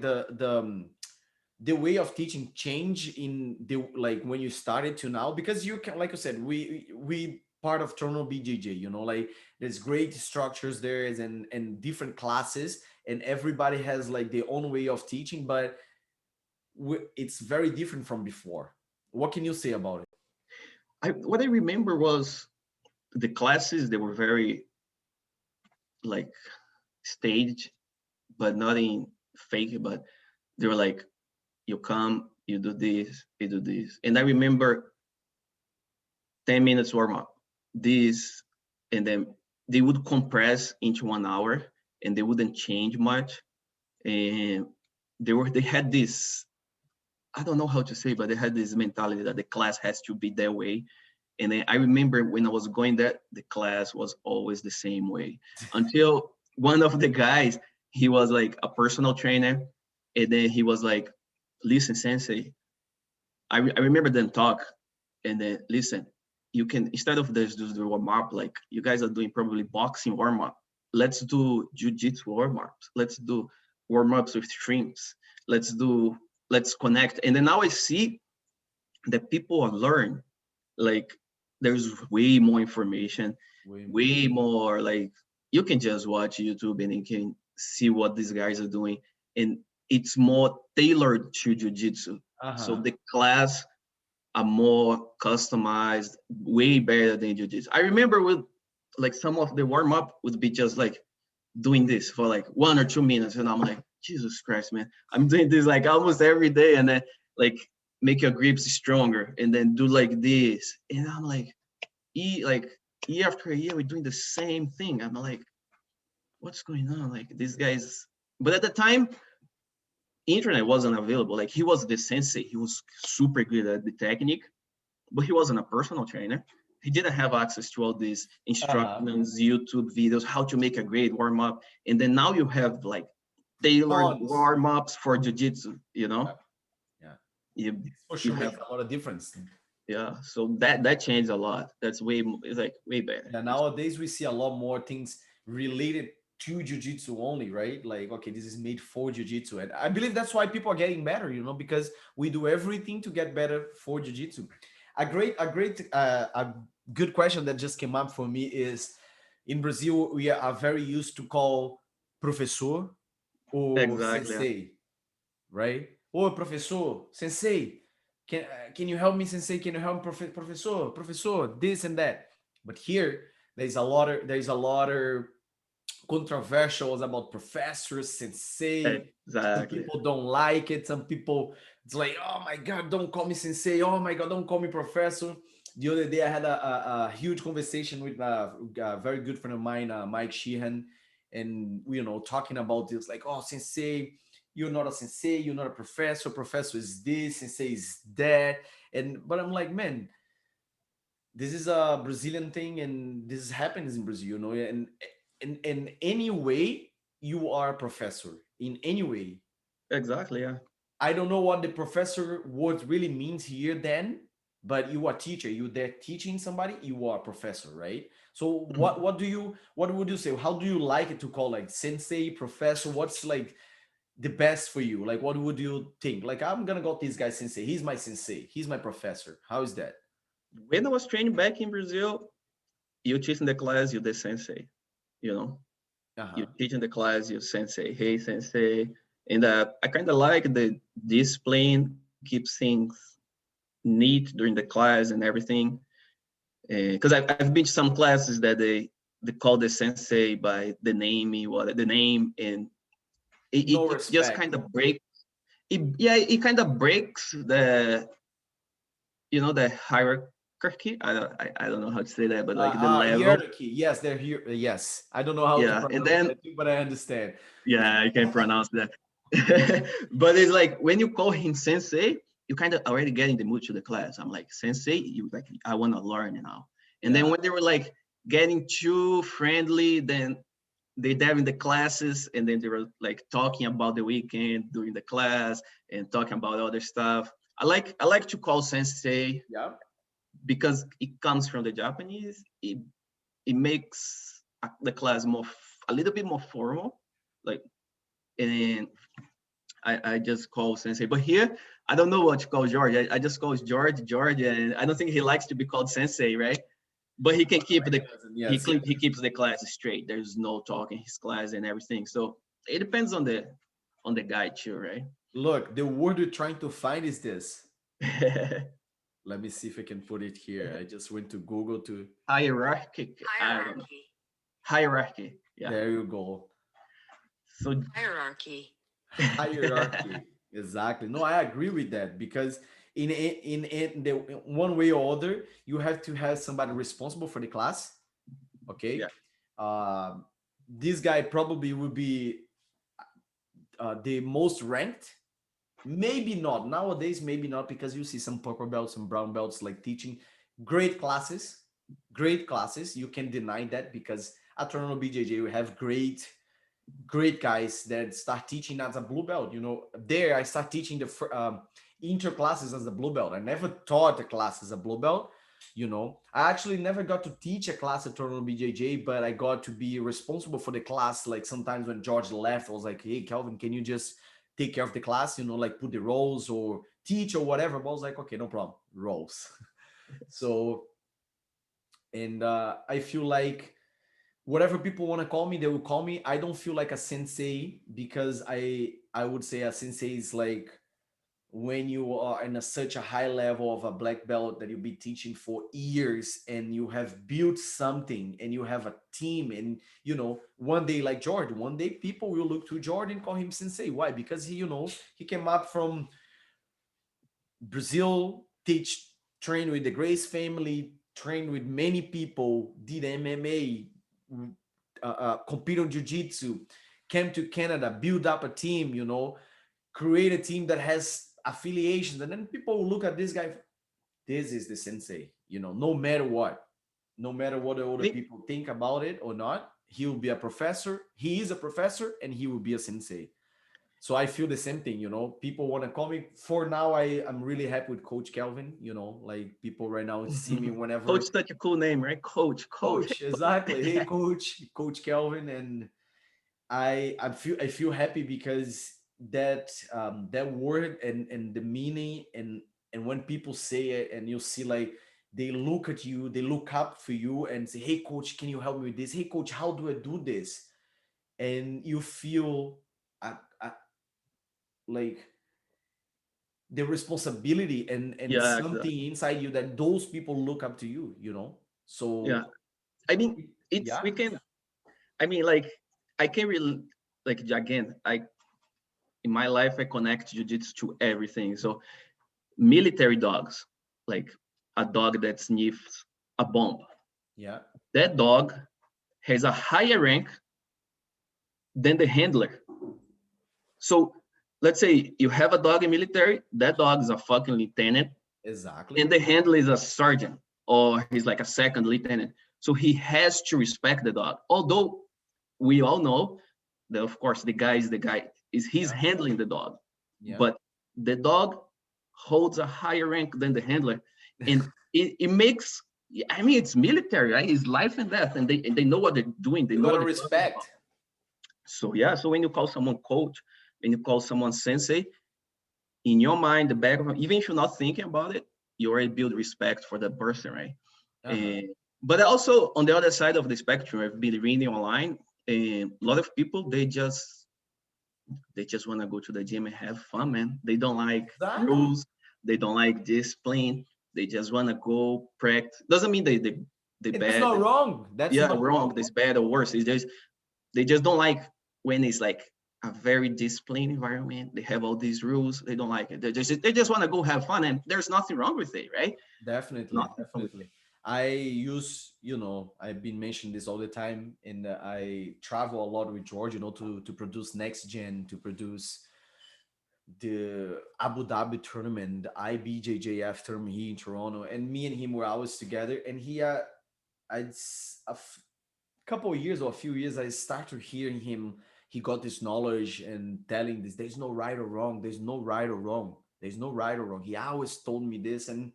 the way of teaching change in the like when you started to now? Because you can, like you said, we part of Toronto BJJ, you know, like there's great structures there and different classes, and everybody has like their own way of teaching, but it's very different from before. What can you say about it? What I remember was the classes, they were very like staged, but not in fake, but they were like, you come, you do this, you do this. And I remember 10 minutes warm up, this, and then they would compress into 1 hour and they wouldn't change much. And they had this, I don't know how to say, but they had this mentality that the class has to be that way. And then I remember when I was going there, the class was always the same way until one of the guys, he was like a personal trainer. And then he was like, listen, sensei, I remember them talk. And then listen, you can, instead of this, do the warm up, like you guys are doing probably boxing warm up. Let's do jujitsu warm ups. Let's do warm ups with streams. Let's do, let's connect. And then now I see that people are learn, like there's way more information, Way more. way more, like you can just watch YouTube and you can see what these guys are doing, and it's more tailored to jiu-jitsu. So Uh-huh. the class are more customized, way better than jiu-jitsu. I remember with like some of the warm-up would be just like doing this for like 1 or 2 minutes, and I'm like, Jesus Christ, man, I'm doing this like almost every day, and then like make your grips stronger, and then do like this, and I'm like year after year we're doing the same thing. I'm like, what's going on? Like these guys. But at the time, internet wasn't available. Like he was the sensei. He was super good at the technique, but he wasn't a personal trainer. He didn't have access to all these Uh-huh. instructions, YouTube videos, how to make a great warm up. And then now you have like tailored Tons. warm ups for jiu-jitsu, you Yeah. know? Yeah. You This for you sure makes have, a lot of difference. yeah. So that changed a lot. That's way, it's like way better. Yeah, nowadays we see a lot more things related to jiu-jitsu only, right? Like, okay, this is made for jiu-jitsu. And I believe that's why people are getting better, you know, because we do everything to get better for jiu-jitsu. A good question that just came up for me is in Brazil, we are very used to call professor or Exactly. Yeah. sensei, right? Oh, professor, sensei, can you help me, sensei? Can you help me, professor, professor, this and that? But here, there's a lot of controversials about professors, sensei. Some Exactly. people don't like it. Some people, it's like, oh my god, don't call me sensei. Oh my god, don't call me professor. The other day, I had a huge conversation with a very good friend of mine, Mike Sheehan, and we, you know, talking about this, like, oh, sensei, you're not a sensei, you're not a professor. Professor is this, sensei is that, and but I'm like, man, this is a Brazilian thing, and this happens in Brazil, you know, and in any way you are a professor in any way. Exactly. Yeah. I don't know what the professor word really means here then, but you are a teacher. You there teaching somebody. You are a professor, right? So what would you say? How do you like it to call like sensei, professor? What's like the best for you? Like what would you think? Like I'm gonna go this guy sensei. He's my sensei. He's my professor. How is that? When I was training back in Brazil, you teach in the class, you the sensei, you know, Uh you huh. teach in the class, you sensei, hey sensei. And I kind of like the discipline, keeps things neat during the class and everything. Because I've been to some classes that they call the sensei by the name, what the name, and No it just respect. kind of breaks. Yeah, it kind of breaks the, you know, the hierarchy. I don't know how to say that, but like the level. Hierarchy. Yes, they're here. Yes, I don't know how to Yeah, and pronounce then that too, but I understand. yeah, I can pronounce that. But it's like when you call him sensei, you kind of already get in the mood to the class. I'm like, sensei, you like, I want to learn now. And then Yeah. when they were like getting too friendly, then they dive in the classes, and then they were like talking about the weekend during the class and talking about other stuff. I like to call sensei Yeah. because it comes from the Japanese. It makes the class a little bit more formal, like, and I just call sensei. But here, I don't know what to call George. I just call George, and I don't think he likes to be called sensei, right? But he can keep the Yes, yes. he keeps the class straight. There's no talk in his class and everything. So it depends on the guy too, right? Look, the word you're trying to find is this. Let me see if I can put it here. I just went to Google to. Hierarchy. I don't know. Hierarchy. Yeah. There you go. So Hierarchy. Hierarchy. Exactly. No, I agree with that because in the one way or other, you have to have somebody responsible for the class. yeah, Okay. This guy probably will be the most ranked. Maybe not nowadays. Maybe not because you see some purple belts and brown belts like teaching great classes. Great classes. You can deny that because at Toronto BJJ we have great guys that start teaching as a blue belt. You know, there I start teaching the inter classes as a blue belt. I never taught a class as a blue belt. You know, I actually never got to teach a class at Toronto BJJ, but I got to be responsible for the class. Like sometimes when George left, I was like, "Hey, Kelvin, can you just take care of the class? You know, like put the roles or teach or whatever." But I was like, "Okay, no problem, roles." So, and I feel like whatever people want to call me, they will call me. I don't feel like a sensei because I would say a sensei is like when you are in such a high level of a black belt that you'll be teaching for years and you have built something and you have a team and you know one day like Jordan, one day people will look to Jordan and call him sensei. Why? Because he, you know, he came up from Brazil, teach, train with the Grace family, trained with many people, did MMA, compete on Jiu-Jitsu, came to Canada, build up a team, you know, create a team that has affiliations. And then people will look at this guy, this is the sensei, you know, no matter what. No matter what the I other think people think about it or not, he will be a professor. He is a professor and he will be a sensei. So I feel the same thing, you know. People want to call me. For now, I'm really happy with Coach Kelvin. You know, like people right now see me Coach, whenever such a cool name, right? Coach. Coach, exactly. Hey, Coach Kelvin, and I feel happy because that word and the meaning and when people say it and you see like they look at you, they look up for you and say, "Hey, Coach, can you help me with this? Hey, Coach, how do I do this?" And you feel like the responsibility and Yeah, exactly. something inside you that those people look up to you, you know. Yeah. So I mean, it's yeah, we can. I mean, like I can really like again. I in my life I connect jiu-jitsu to everything. So military dogs, like a dog that sniffs a bomb, yeah, that dog has a higher rank than the handler. So let's say you have a dog in military, that dog is a fucking lieutenant, exactly. and the handler is a sergeant or he's like a second lieutenant. So he has to respect the dog. Although we all know that of course the guy is the guy, is he's Yeah, handling the dog, yeah. but the dog holds a higher rank than the handler, and it makes, I mean, it's military, right? It's life and death, and they know what they're doing. They You know what gotta they're talking about. respect. So yeah, so when you call someone coach, when you call someone sensei, in your mind, the background, even if you're not thinking about it, you already build respect for that person, right? Uh-huh. And, but also on the other side of the spectrum, I've been reading online, and a lot of people they just want to go to the gym and have fun, man. They don't like Exactly. rules, they don't like discipline. They just want to go practice. Doesn't mean they And that's bad. not wrong. That's Yeah, not wrong. wrong. This bad or worse. It's just they just don't like when it's like a very disciplined environment. They have all these rules. They don't like it. They just want to go have fun, and there's nothing wrong with it, right? Definitely, Nothing wrong with it. definitely. I use, you know, I've been mentioning this all the time, and I travel a lot with George, you know, to produce next gen, to produce the Abu Dhabi tournament, the IBJJF tournament here in Toronto, and me and him were always together. And couple of years or a few years, I started hearing him. He got this knowledge and telling this: "There's no right or wrong. There's no right or wrong. There's no right or wrong." He always told me this, and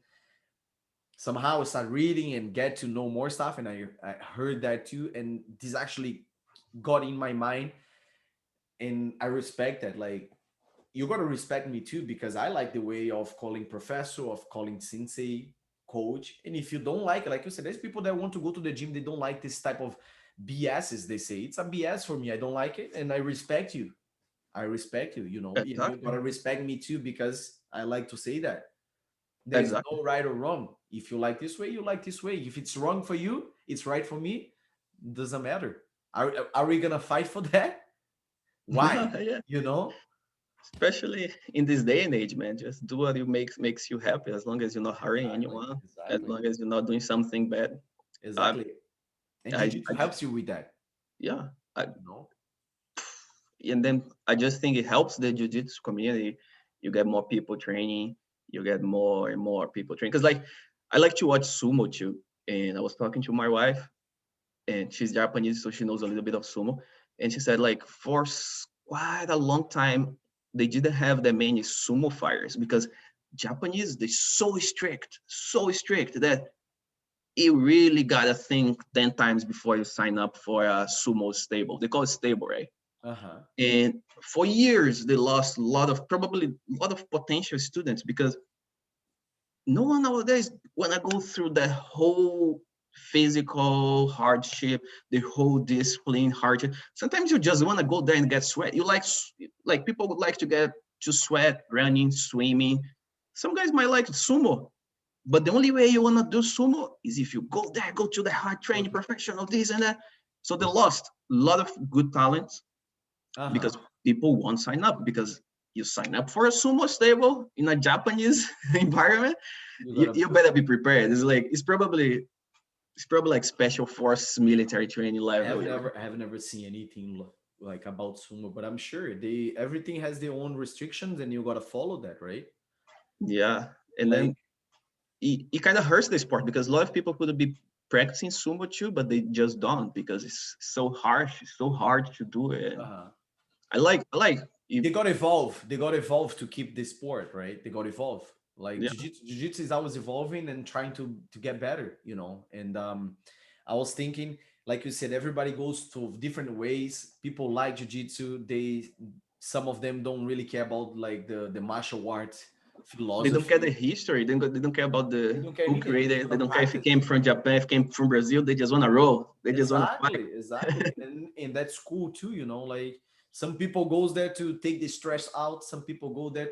somehow I started reading and get to know more stuff, and I heard that too, and this actually got in my mind, and I respect that. Like, you got to respect me too, because I like the way of calling professor, of calling sensei, coach. And if you don't like it, like you said, there's people that want to go to the gym, they don't like this type of BS, they say. It's a BS for me. I don't like it, and I respect you. I respect you, and you Exactly. gotta respect me too, because I like to say that there's Exactly. no right or wrong. If you like this way, you like this way. If it's wrong for you, it's right for me. Doesn't matter. Are we gonna fight for that? Why? Yeah. You know? Especially in this day and age, man. Just do what you makes you happy, as long as you're not hurting Exactly. anyone, as Exactly. long as you're not doing something bad. I, Exactly. And I jiu-jitsu helps you with that, yeah. I, you know? and then I just think it helps the jiu-jitsu community. You get more people training, you get more and more people training. Because like I like to watch sumo too. And I was talking to my wife, and she's Japanese, so she knows a little bit of sumo. And she said, like, for quite a long time, they didn't have that many sumo fighters because Japanese, they're so strict that you really gotta think 10 times before you sign up for a sumo stable. They call it stable, right? Uh-huh. And for years, they lost probably a lot of potential students because no one nowadays want to go through the whole physical hardship, the whole discipline hardship. Sometimes you just want to go there and get sweat. You like people would like to get to sweat, running, swimming. Some guys might like sumo, but the only way you want to do sumo is if you go there, go to the hard training, professional, this and that. So they lost a lot of good talents Uh-huh. because people won't sign up because you sign up for a sumo stable in a Japanese environment, You you, gotta you better be prepared. It's probably like special force military training level, you know. I have never seen anything like about sumo, but I'm sure they everything has their own restrictions, and you gotta follow that, right? Yeah. And Like, then it kind of hurts the sport because a lot of people could be practicing sumo too, but they just don't because it's so harsh, it's so hard to do it. uh-huh. I like They it, got evolve. They got evolve to keep the sport, right? They got evolve. Like yeah. jiu-jitsu is always evolving and trying to get better, And I was thinking, like you said, everybody goes to different ways. People like jiu-jitsu. Some of them don't really care about like the martial art They don't care the philosophy. history. They don't care about They the don't care who anything. They created. just They want to don't care if it practice. came from Japan, if it came from Brazil. They just want to roll. They just want to fight. Exactly, exactly. And that's cool too, like some people goes there to take the stress out. Some people go there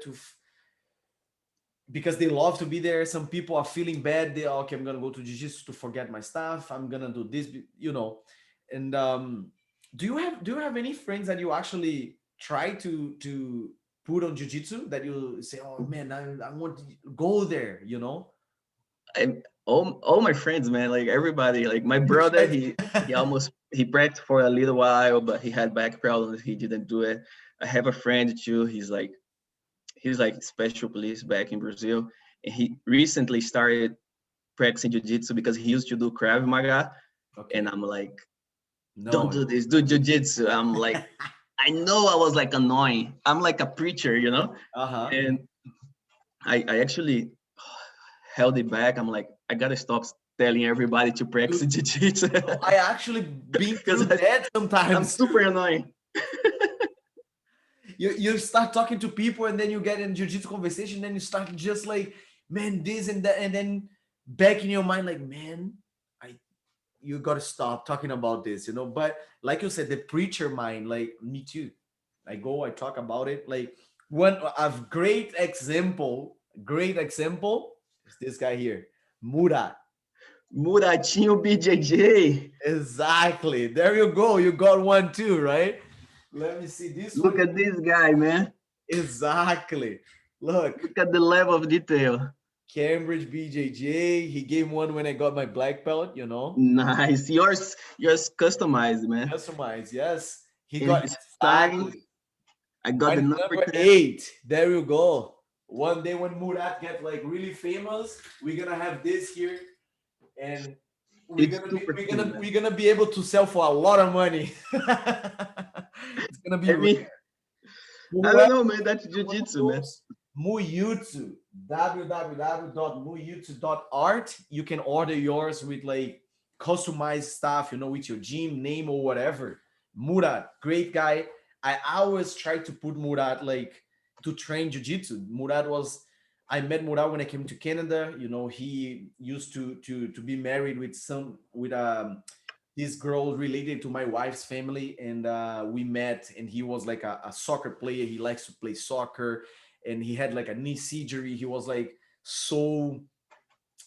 because they love to be there. Some people are feeling bad. They are, okay, I'm gonna go to jiu-jitsu to forget my stuff. I'm gonna do this. And do you have any friends that you actually try to put on jiu-jitsu, that you say, oh man, I want to go there? I, all my friends, man, like everybody, like my You brother, try he practiced for a little while, but he had back problems. He didn't do it. I have a friend too. He's like special police back in Brazil, and he recently started practicing jiu-jitsu because he used to do Krav Maga, and okay. I'm like, don't No. do this, do jiu-jitsu. I'm like, I know I was like annoying. I'm like a preacher, Uh-huh. and I actually held it back. I'm like, I gotta stop telling everybody to practice jiu-jitsu I actually been because through that I'm sometimes. super annoying. You start talking to people, and then you get in jiu-jitsu conversation, and you start just like, man, this and that, and then back in your mind, like, man, I you gotta stop talking about this. But like you said, the preacher mind, like me too. I talk about it. Like, one a great example is this guy here, Murat. Muratinho BJJ. Exactly. There you go. You got one too, right? Let me see this Look one. at this guy, man. Exactly. Look, Look at the level of detail. Cambridge BJJ. He gave one when I got my black belt. Nice. Yours customized, man. Customized, yes. He And got his sign, exactly. I got the Mine is number number 10. 8. There you go. One day when Murat get like really famous, we're gonna have this here, and It's super cool, man. we're gonna be able to sell for a lot of money. It's gonna be I rare. mean, I don't Whoever know, man. That's one of jujitsu, man. those Muyutsu, www.muyutsu.art. You can order yours with like customized stuff, with your gym name or whatever. Murat, great guy. I always try to put Murat like to train jiu-jitsu. I met Murat when I came to Canada. He used to be married with this girl related to my wife's family, and we met, and he was like a soccer player. He likes to play soccer, and he had like a knee surgery. He was like so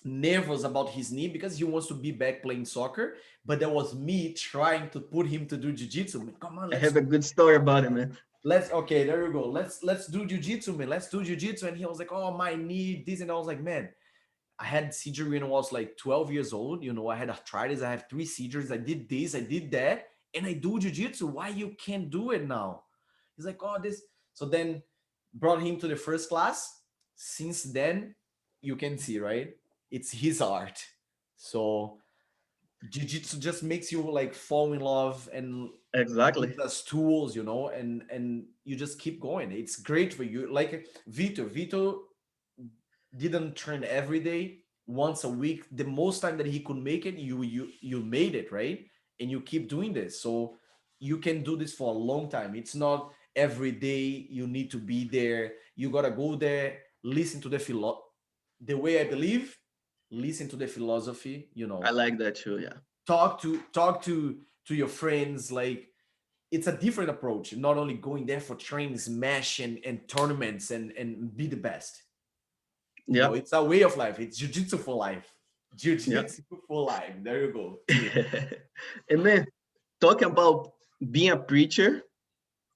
nervous about his knee because he wants to be back playing soccer, but that was me trying to put him to do jiu-jitsu. Man, come on, I have a good story about it, man. let's okay, there you go, let's do jiu-jitsu, man, let's do jiu-jitsu. And he was like, oh, my knee, this. And I was like, man, I had seizure when I was like 12 years old. I had arthritis. I have 3 seizures. I did this, I did that, and I do jujitsu. Why you can't do it now? He's like, oh, this. So then brought him to the first class. Since then, you can see, right? It's his art. So jiu-jitsu just makes you like fall in love and Exactly. gives us tools, and you just keep going. It's great for you. Like Vito didn't train every day, once a week. The most time that he could make it, you made it, right? And you keep doing this, so you can do this for a long time. It's not every day you need to be there. You gotta go there, listen to the way I believe, listen to the philosophy, I like that too. Yeah. talk to your friends. Like, it's a different approach, not only going there for training, smash and tournaments and be the best. Yeah. It's a way of life. It's jujitsu for life. Yeah. Jiu-jitsu for life. There you go. Yeah. And man, talking about being a preacher,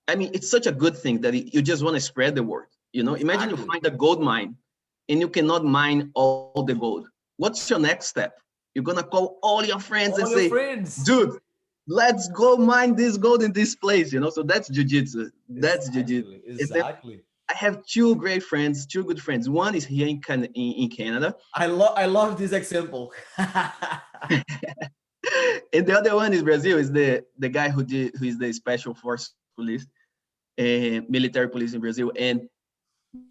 I mean, it's such a good thing that you just want to spread the word. Imagine you Exactly. find a gold mine and you cannot mine all the gold. What's your next step? You're gonna call all your friends and All say, your friends. "Dude, let's go mine this gold in this place." So that's jujitsu. That's jujitsu. Exactly. And then Exactly. I have two great friends, two good friends. One is here in Canada, I love this example. and the other one is Brazil. Is the guy who is the special force police and military police in Brazil. And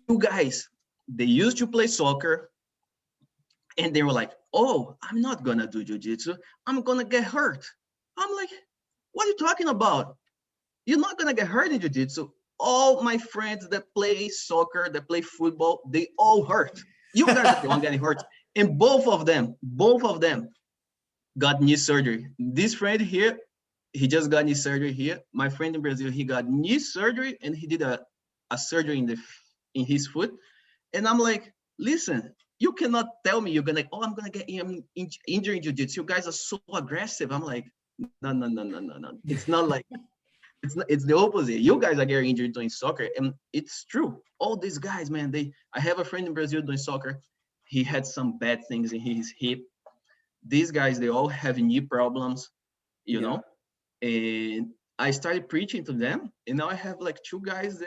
two guys, they used to play soccer, and they were like, "Oh, I'm not gonna do jujitsu. I'm gonna get hurt." I'm like, "What are you talking about? You're not gonna get hurt in jujitsu. All my friends that play soccer, that play football, they all hurt. You guys are the one getting hurt." And both of them got knee surgery. This friend here, he just got knee surgery here. My friend in Brazil, he got knee surgery and he did a surgery in his foot. And I'm like, listen, you cannot tell me you're gonna, oh, I'm gonna get injured in jiu-jitsu. You guys are so aggressive. I'm like, no, no, no, no, no, no. It's not like it's the opposite. You guys are getting injured doing soccer, and it's true. All these guys, man, I have a friend in Brazil doing soccer. He had some bad things in his hip. These guys, they all have knee problems, you Yeah. know. And I started preaching to them, and now I have like two guys.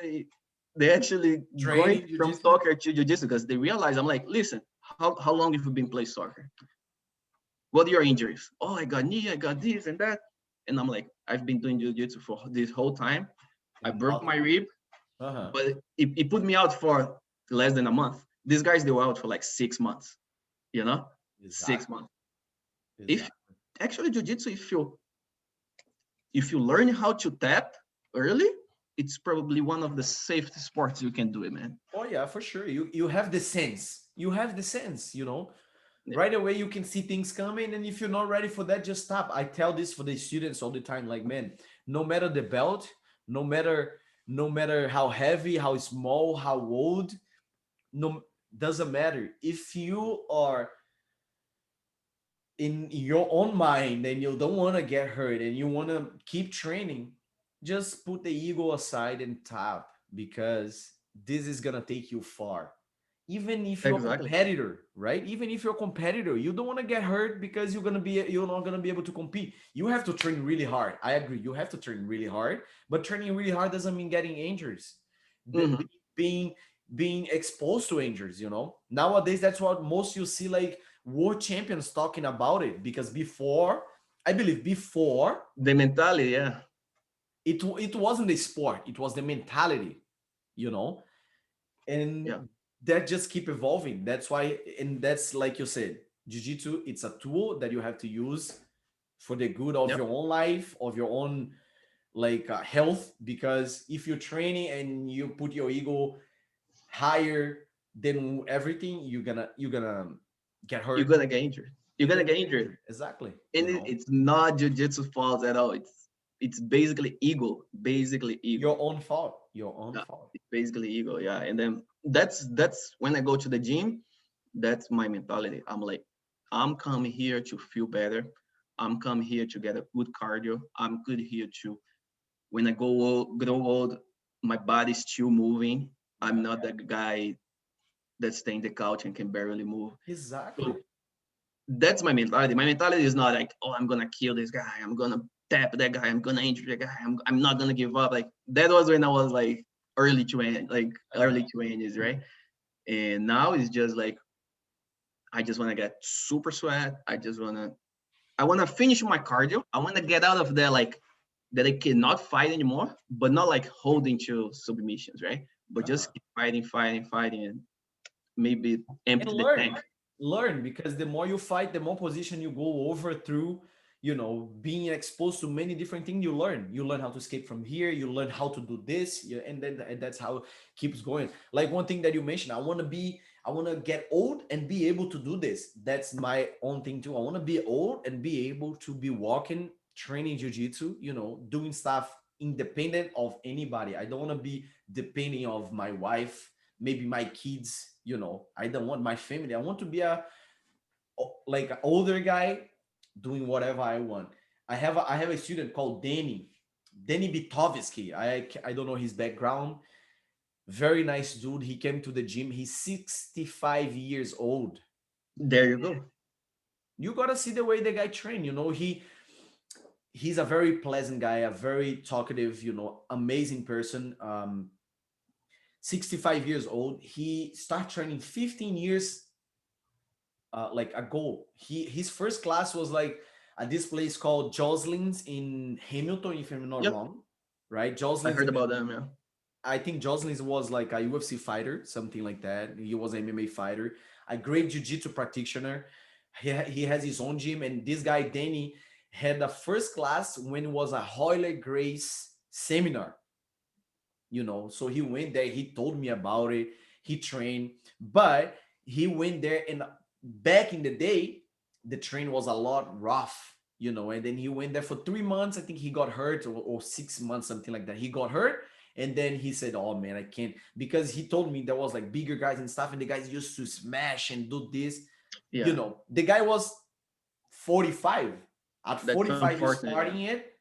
They actually going Training from jiu-jitsu. soccer to jiu-jitsu because they realize I'm like, listen, how long have you been playing soccer? What are your injuries? Oh, I got knee, I got this and that. And I'm like, I've been doing jiu-jitsu for this whole time. I And broke my nothing. rib, Uh-huh. but it put me out for less than a month. These guys, they were out for like 6 months, you know? Six Exactly. months. If Exactly. actually jiu-jitsu, if you learn how to tap early, it's probably one of the safest sports you can do it, man. Oh yeah, for sure. You have the sense. You have the sense. Yeah. Right away you can see things coming, and if you're not ready for that, just stop. I tell this for the students all the time, like, man, no matter the belt, no matter how heavy, how small, how old, no, doesn't matter. If you are in your own mind and you don't want to get hurt and you want to keep training, just put the ego aside and tap, because this is gonna take you far. even if you're a Exactly. competitor, right? Even if you're a competitor, you don't want to get hurt because you're not gonna be able to compete. You have to train really hard. I agree. You have to train really hard, but training really hard doesn't mean getting injuries. Hmm. Being being exposed to injuries, Nowadays, that's what most you see like world champions talking about it because before, I believe before The mentality, yeah. it wasn't the sport, it was the mentality, you know Yeah. and that just keep evolving. That's why, and that's like you said, jiu-jitsu, it's a tool that you have to use for the good of Yep. your own life, of your own like health, because if you're training and you put your ego higher than everything, you're gonna get You're hurt. gonna get injured. You're You're gonna gonna get get injured. injured, exactly, And it's not jujitsu fault at all. It's basically ego. Basically ego. your own fault, your own Yeah. fault. It's basically ego. Yeah. And then that's when I go to the gym, that's my mentality. I'm like, I'm coming here to feel better. I'm come here to get a good cardio. I'm good here to when I grow old, my body's still moving. I'm not the guy that stay in the couch and can barely move. Exactly. So that's my mentality. My mentality is not like, oh, I'm gonna kill this guy. I'm gonna tap that guy. I'm gonna injure that guy. I'm not gonna give up. Like that was when I was like Uh-huh. early 20s, right? And now it's just like I just wanna get super sweat. I wanna finish my cardio. I wanna get out of there like that I cannot fight anymore, but not like holding to submissions, right? But Uh-huh. just keep fighting, fighting, fighting, and maybe And empty the learn, tank. because the more you fight, the more position you go over through, being exposed to many different things. You learn how to escape from here, you learn how to do this, yeah, and that's how it keeps going. Like one thing that you mentioned, I want to get old and be able to do this. That's my own thing too. I want to be old and be able to be walking, training jiu-jitsu, doing stuff independent of anybody. I don't want to be depending of my wife, maybe my kids. I don't want my family. I want to be like an older guy doing whatever I want. I have a student called Danny Bitovsky. I don't know his background. Very nice dude. He came to the gym. He's 65 years old. There you go. You gotta see the way the guy train. He's a very pleasant guy, a very talkative, amazing person. 65 years old. He started training 15 years like ago. His first class was like at this place called Joslyn's in Hamilton, if I'm not Yep, wrong, right? I Joslyn's. heard about them. Yeah, I think Joslyn's was like a UFC fighter, something like that. He was an MMA fighter, a great jiu-jitsu practitioner. He has his own gym, and this guy Danny had the first class when it was a Hoyle Grace seminar. So he went there, he told me about it, he trained, but he went there, and back in the day the train was a lot rough, and then he went there for 3 months. I think he got hurt, or 6 months, something like that. He got hurt, and then he said, oh man, I can't, because he told me there was like bigger guys and stuff, and the guys used to smash and do this. yeah, The guy was 45. At that's 45 you unfortunate. Yeah, starting it,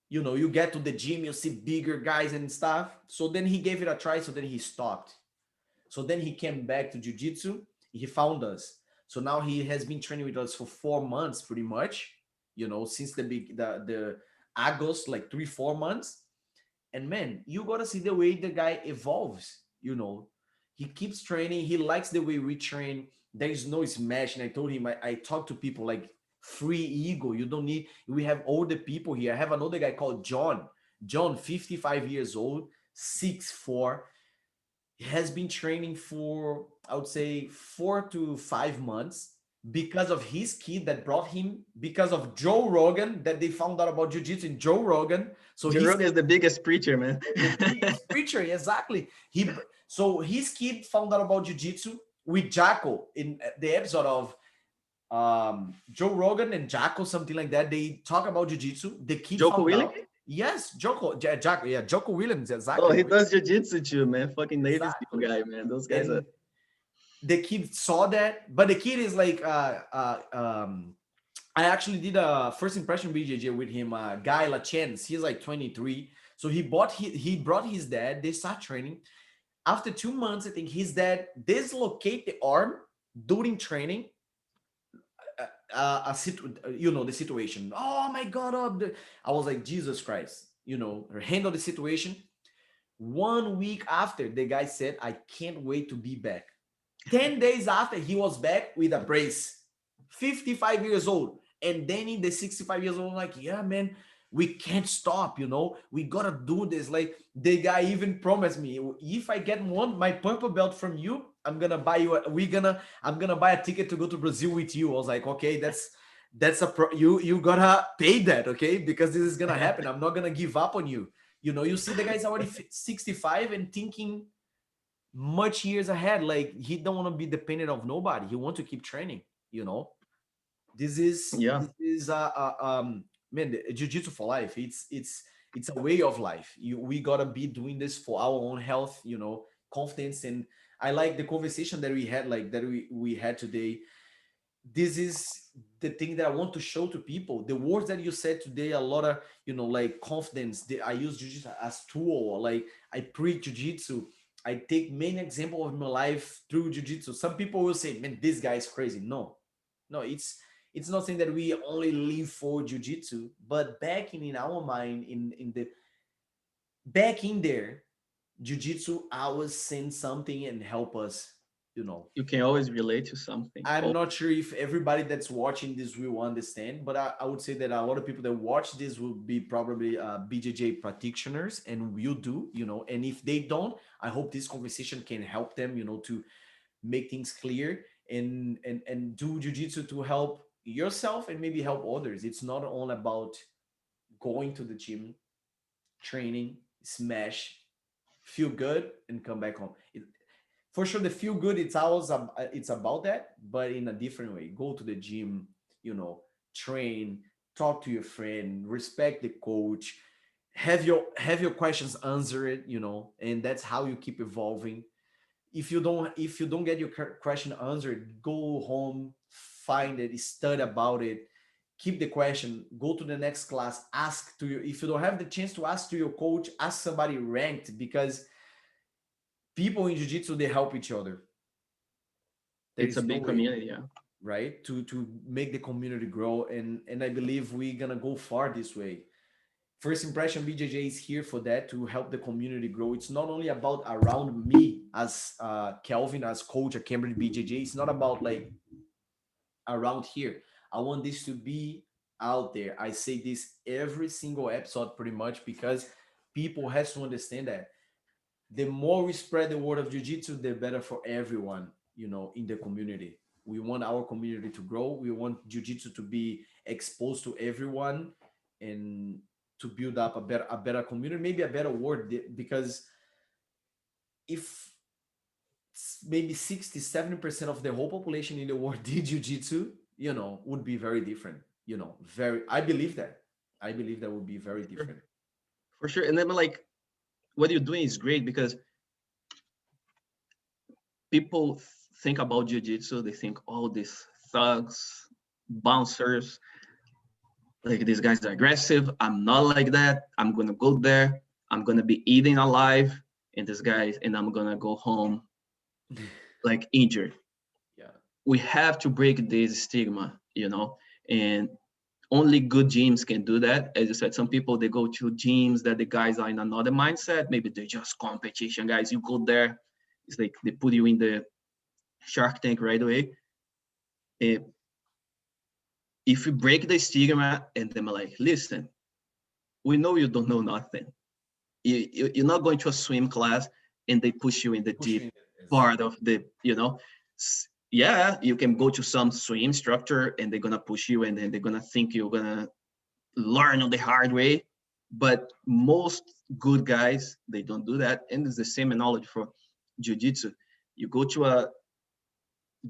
you get to the gym, you see bigger guys and stuff. So then he gave it a try. So then he stopped. So then he came back to jiu-jitsu. He found us. So now he has been training with us for 4 months, pretty much. Since the August, like 3-4 months. And man, you gotta see the way the guy evolves. He keeps training. He likes the way we train. There is no smash. And I told him, I talk to people like free ego. You don't need. We have older people here. I have another guy called John. John, 55 years old, 6'4". He has been training for, I would say, 4 to 5 months, because of his kid that brought him, because of Joe Rogan, that they found out about jiu-jitsu in Joe Rogan. So Joe his Rogan is the biggest preacher, man. the biggest preacher, exactly. So his kid found out about jiu-jitsu with Jacko in the episode of Joe Rogan and Jacko, something like that. They talk about jiu-jitsu. The kid Joko found Willing? out. Yes, Jacko, yeah, Jocko Williams, Oh, exactly. he does jiu-jitsu too, man. Fucking Navy SEAL Exactly. guy, man. Those guys are And the kid saw that, but the kid is like I actually did a first impression BJJ with him, Guy LaChance. He's like 23. So he brought his dad. They start training. After 2 months, I think his dad dislocate the arm during training. The situation. Oh my God! I was like, Jesus Christ, handle the situation. 1 week after, the guy said, I can't wait to be back. 10 days after, he was back with a brace. 55 years old. And then in the 65 years old, I'm like, yeah, man, we can't stop, we gotta do this. Like the guy even promised me, if I get my purple belt from you, I'm gonna buy you I'm gonna buy a ticket to go to Brazil with you. I was like, okay, that's you gotta pay that, okay, because this is gonna happen. I'm not gonna give up on you. You see the guy's already 65 and thinking much years ahead. Like he don't want to be dependent of nobody. He want to keep training. You know, this is Yeah, this is man, the jiu-jitsu for life. It's a way of life. We gotta be doing this for our own health. Confidence. And I like the conversation that we had, like that we had today. This is the thing that I want to show to people. The words that you said today, a lot of like confidence. I use jiu-jitsu as tool. Like I preach jiu-jitsu. I take many examples of my life through jiu-jitsu. Some people will say, "Man, this guy is crazy." No, no, it's not saying that we only live for jiu-jitsu, but back in our mind, in the back in there, jiu-jitsu always send something and help us. You know, you can always relate to something. I'm Oh, not sure if everybody that's watching this will understand, but I would say that a lot of people that watch this will be probably BJJ practitioners and will do, and if they don't, I hope this conversation can help them, to make things clear and do jujitsu to help yourself and maybe help others. It's not all about going to the gym, training, smash, feel good, and come back home. For sure, the feel good, it's about that, but in a different way. Go to the gym, train, talk to your friend, respect the coach, have your questions answered, and that's how you keep evolving. If you don't get your question answered, go home, find it, study about it, keep the question, go to the next class, ask to you. If you don't have the chance to ask to your coach, ask somebody ranked, because people in jiu-jitsu, they help each other. There it's a is no big way, community. Yeah, right, to make the community grow. And I believe we're gonna go far this way. First impression BJJ is here for that, to help the community grow. It's not only about around me as Kelvin, as coach at Cambridge BJJ. It's not about like around here. I want this to be out there. I say this every single episode pretty much, because people has to understand that the more we spread the word of jiu-jitsu, the better for everyone, in the community. We want our community to grow. We want jiu-jitsu to be exposed to everyone, and to build up a better community, maybe a better word, because if maybe 60-70% of the whole population in the world did jiu-jitsu, would be very different. Very, I believe that would be very for sure. different. For sure. And then like what you're doing is great because people think about jiu-jitsu, they think, oh, these thugs, bouncers, like these guys are aggressive. I'm not like that. I'm gonna go there. I'm gonna be eating alive, and this guys, and I'm gonna go home like injured. Yeah. We have to break this stigma, and only good gyms can do that. As you said, some people they go to gyms that the guys are in another mindset. Maybe they're just competition guys. You go there, it's like they put you in the Shark Tank right away. Eh, if you break the stigma and them like, listen, we know you don't know nothing. You're not going to a swim class and they push you in the deep Pushing this. part of the, yeah, you can go to some swim structure and they're gonna push you and then they're gonna think you're gonna learn on the hard way. But most good guys, they don't do that. And it's the same knowledge for jiu-jitsu. You go to a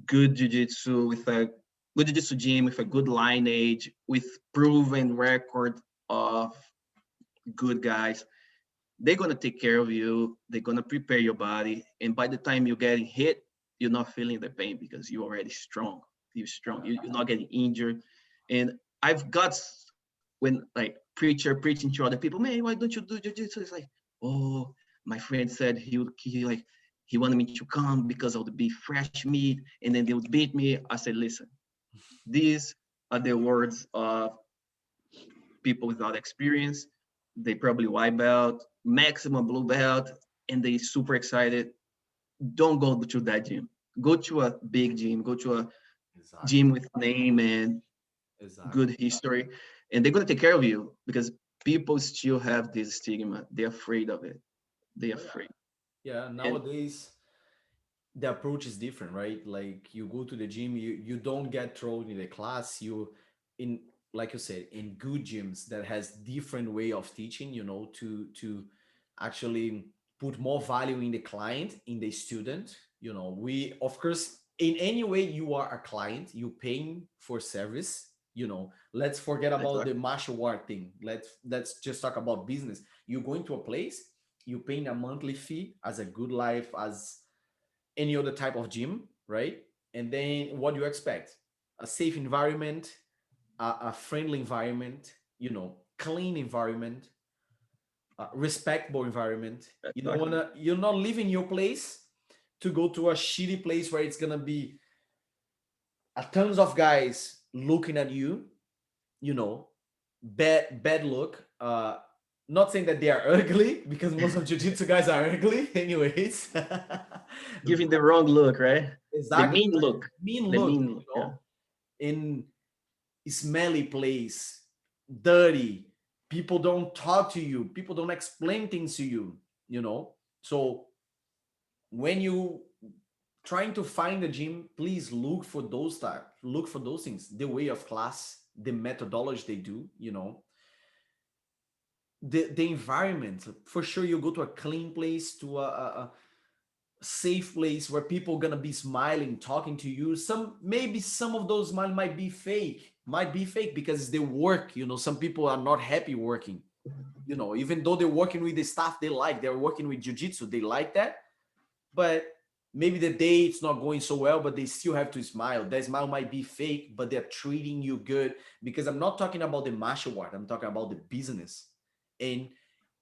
good jiu-jitsu with a good jiu-jitsu gym with a good lineage, with proven record of good guys, they're gonna take care of you. They're gonna prepare your body, and by the time you're getting hit, you're not feeling the pain because you're already strong. You're strong. You're not getting injured. And I've got when like preacher preaching to other people, man, why don't you do jiu-jitsu? It's like, oh, my friend said he like he wanted me to come because of the beef fresh meat, and then they would beat me. I said, listen, these are the words of people without experience. They probably white belt, maximum blue belt, and they super excited. Don't go to that gym. Go to a big gym. Go to a Exactly. gym with name and Exactly. good history, and they're gonna take care of you because people still have this stigma. They're afraid of it. They're Oh yeah. afraid. Yeah, And nowadays the approach is different, right? Like you go to the gym, you don't get thrown in the class. You in, like you said, in good gyms that has different way of teaching, to actually put more value in the client, in the student. We, of course, in any way you are a client, you paying for service. Let's forget about the exactly, martial art thing. Let's just talk about business. You go into a place, you paying a monthly fee as a good life, as any other type of gym, right? And then what do you expect? A safe environment, a friendly environment, clean environment, respectable environment. You don't exactly. wanna, you're not leaving your place to go to a shitty place where it's gonna be a tons of guys looking at you, you know, bad look. Not saying that they are ugly because most of jiu-jitsu guys are ugly, anyways. Giving the wrong look, right? The Exactly, mean look. mean The look, mean look. Yeah. in smelly place, dirty. People don't talk to you. People don't explain things to you. So when you trying to find a gym, please look for those things. The way of class, the methodology they do. The environment. For sure, you go to a clean place, to a safe place where people gonna be smiling, talking to you. Maybe some of those smiles might be fake because they work. Some people are not happy working. Even though they're working with the staff they're working with jiu-jitsu, they like that. But maybe the day it's not going so well, but they still have to smile. That smile might be fake, but they're treating you good. Because I'm not talking about the martial art, I'm talking about the business. And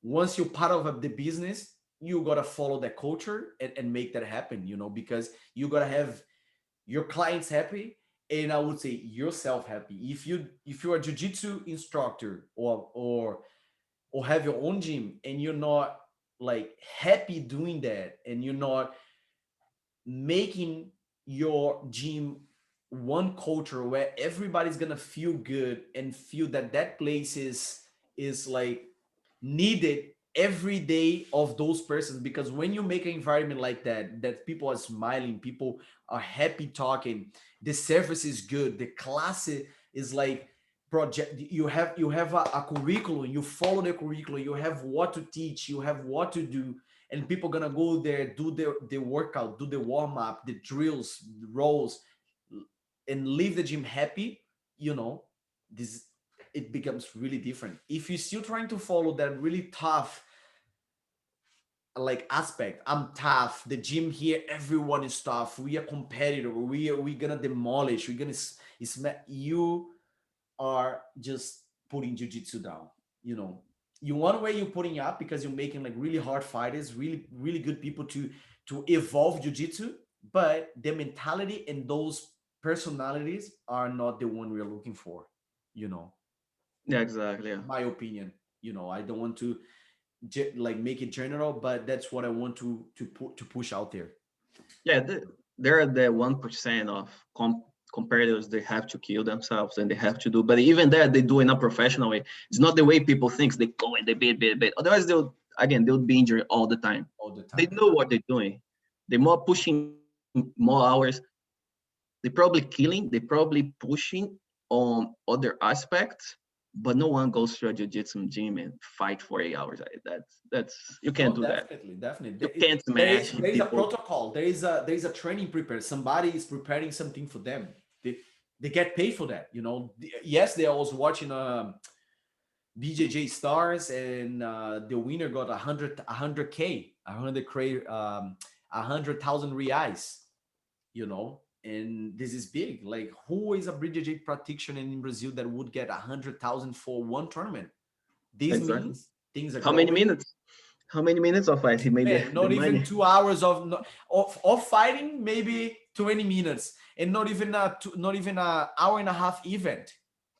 once you're part of the business, you gotta follow that culture and make that happen, because you gotta have your clients happy, and I would say yourself happy. If you're a jiu-jitsu instructor, or have your own gym, and you're not like happy doing that, and you're not making your gym one culture where everybody's gonna feel good and feel that that place is like needed every day of those persons. Because when you make an environment like that people are smiling, people are happy talking, the service is good, the class is like project, you have a curriculum, you follow the curriculum, you have what to teach, you have what to do, and people gonna go there, do the workout, do the warm-up, the drills, the rolls, and leave the gym happy. This it becomes really different. If you're still trying to follow that really tough like aspect, I'm tough, the gym here, everyone is tough, we are competitive, we gonna demolish, we're gonna you are just putting jiu-jitsu down. you know you one way you're putting up because you're making like really hard fighters, really really good people to evolve jiu-jitsu, but the mentality and those personalities are not the one we're looking for. you know Yeah, exactly. Yeah. my opinion. I don't want to like make it general, but that's what I want to push out there. Yeah, there are the 1% of competitors. They have to kill themselves and they have to do, but even that they do in a professional way. It's not the way people think. They go and they beat. Otherwise, they'll be injured all the time. All the They time. know what they're doing. They're more pushing more hours. They're probably killing. They're probably pushing on other aspects. But no one goes to a jiu-jitsu gym and fight for 8 hours. That's you can't No, do that. definitely, definitely. You can't smash There is a people. protocol. There is a training prepared. Somebody is preparing something for them. They get paid for that. Yes, they are also watching BJJ stars, and the winner got a hundred k, 100,000 reais. And this is big. Like, who is a BJJ practitioner in Brazil that would get 100,000 for one tournament? This Exactly. means things are How many growing. minutes? How many minutes of fight he made Man, the not even money? 2 hours of of fighting, maybe 20 minutes, and not even a hour and a half event.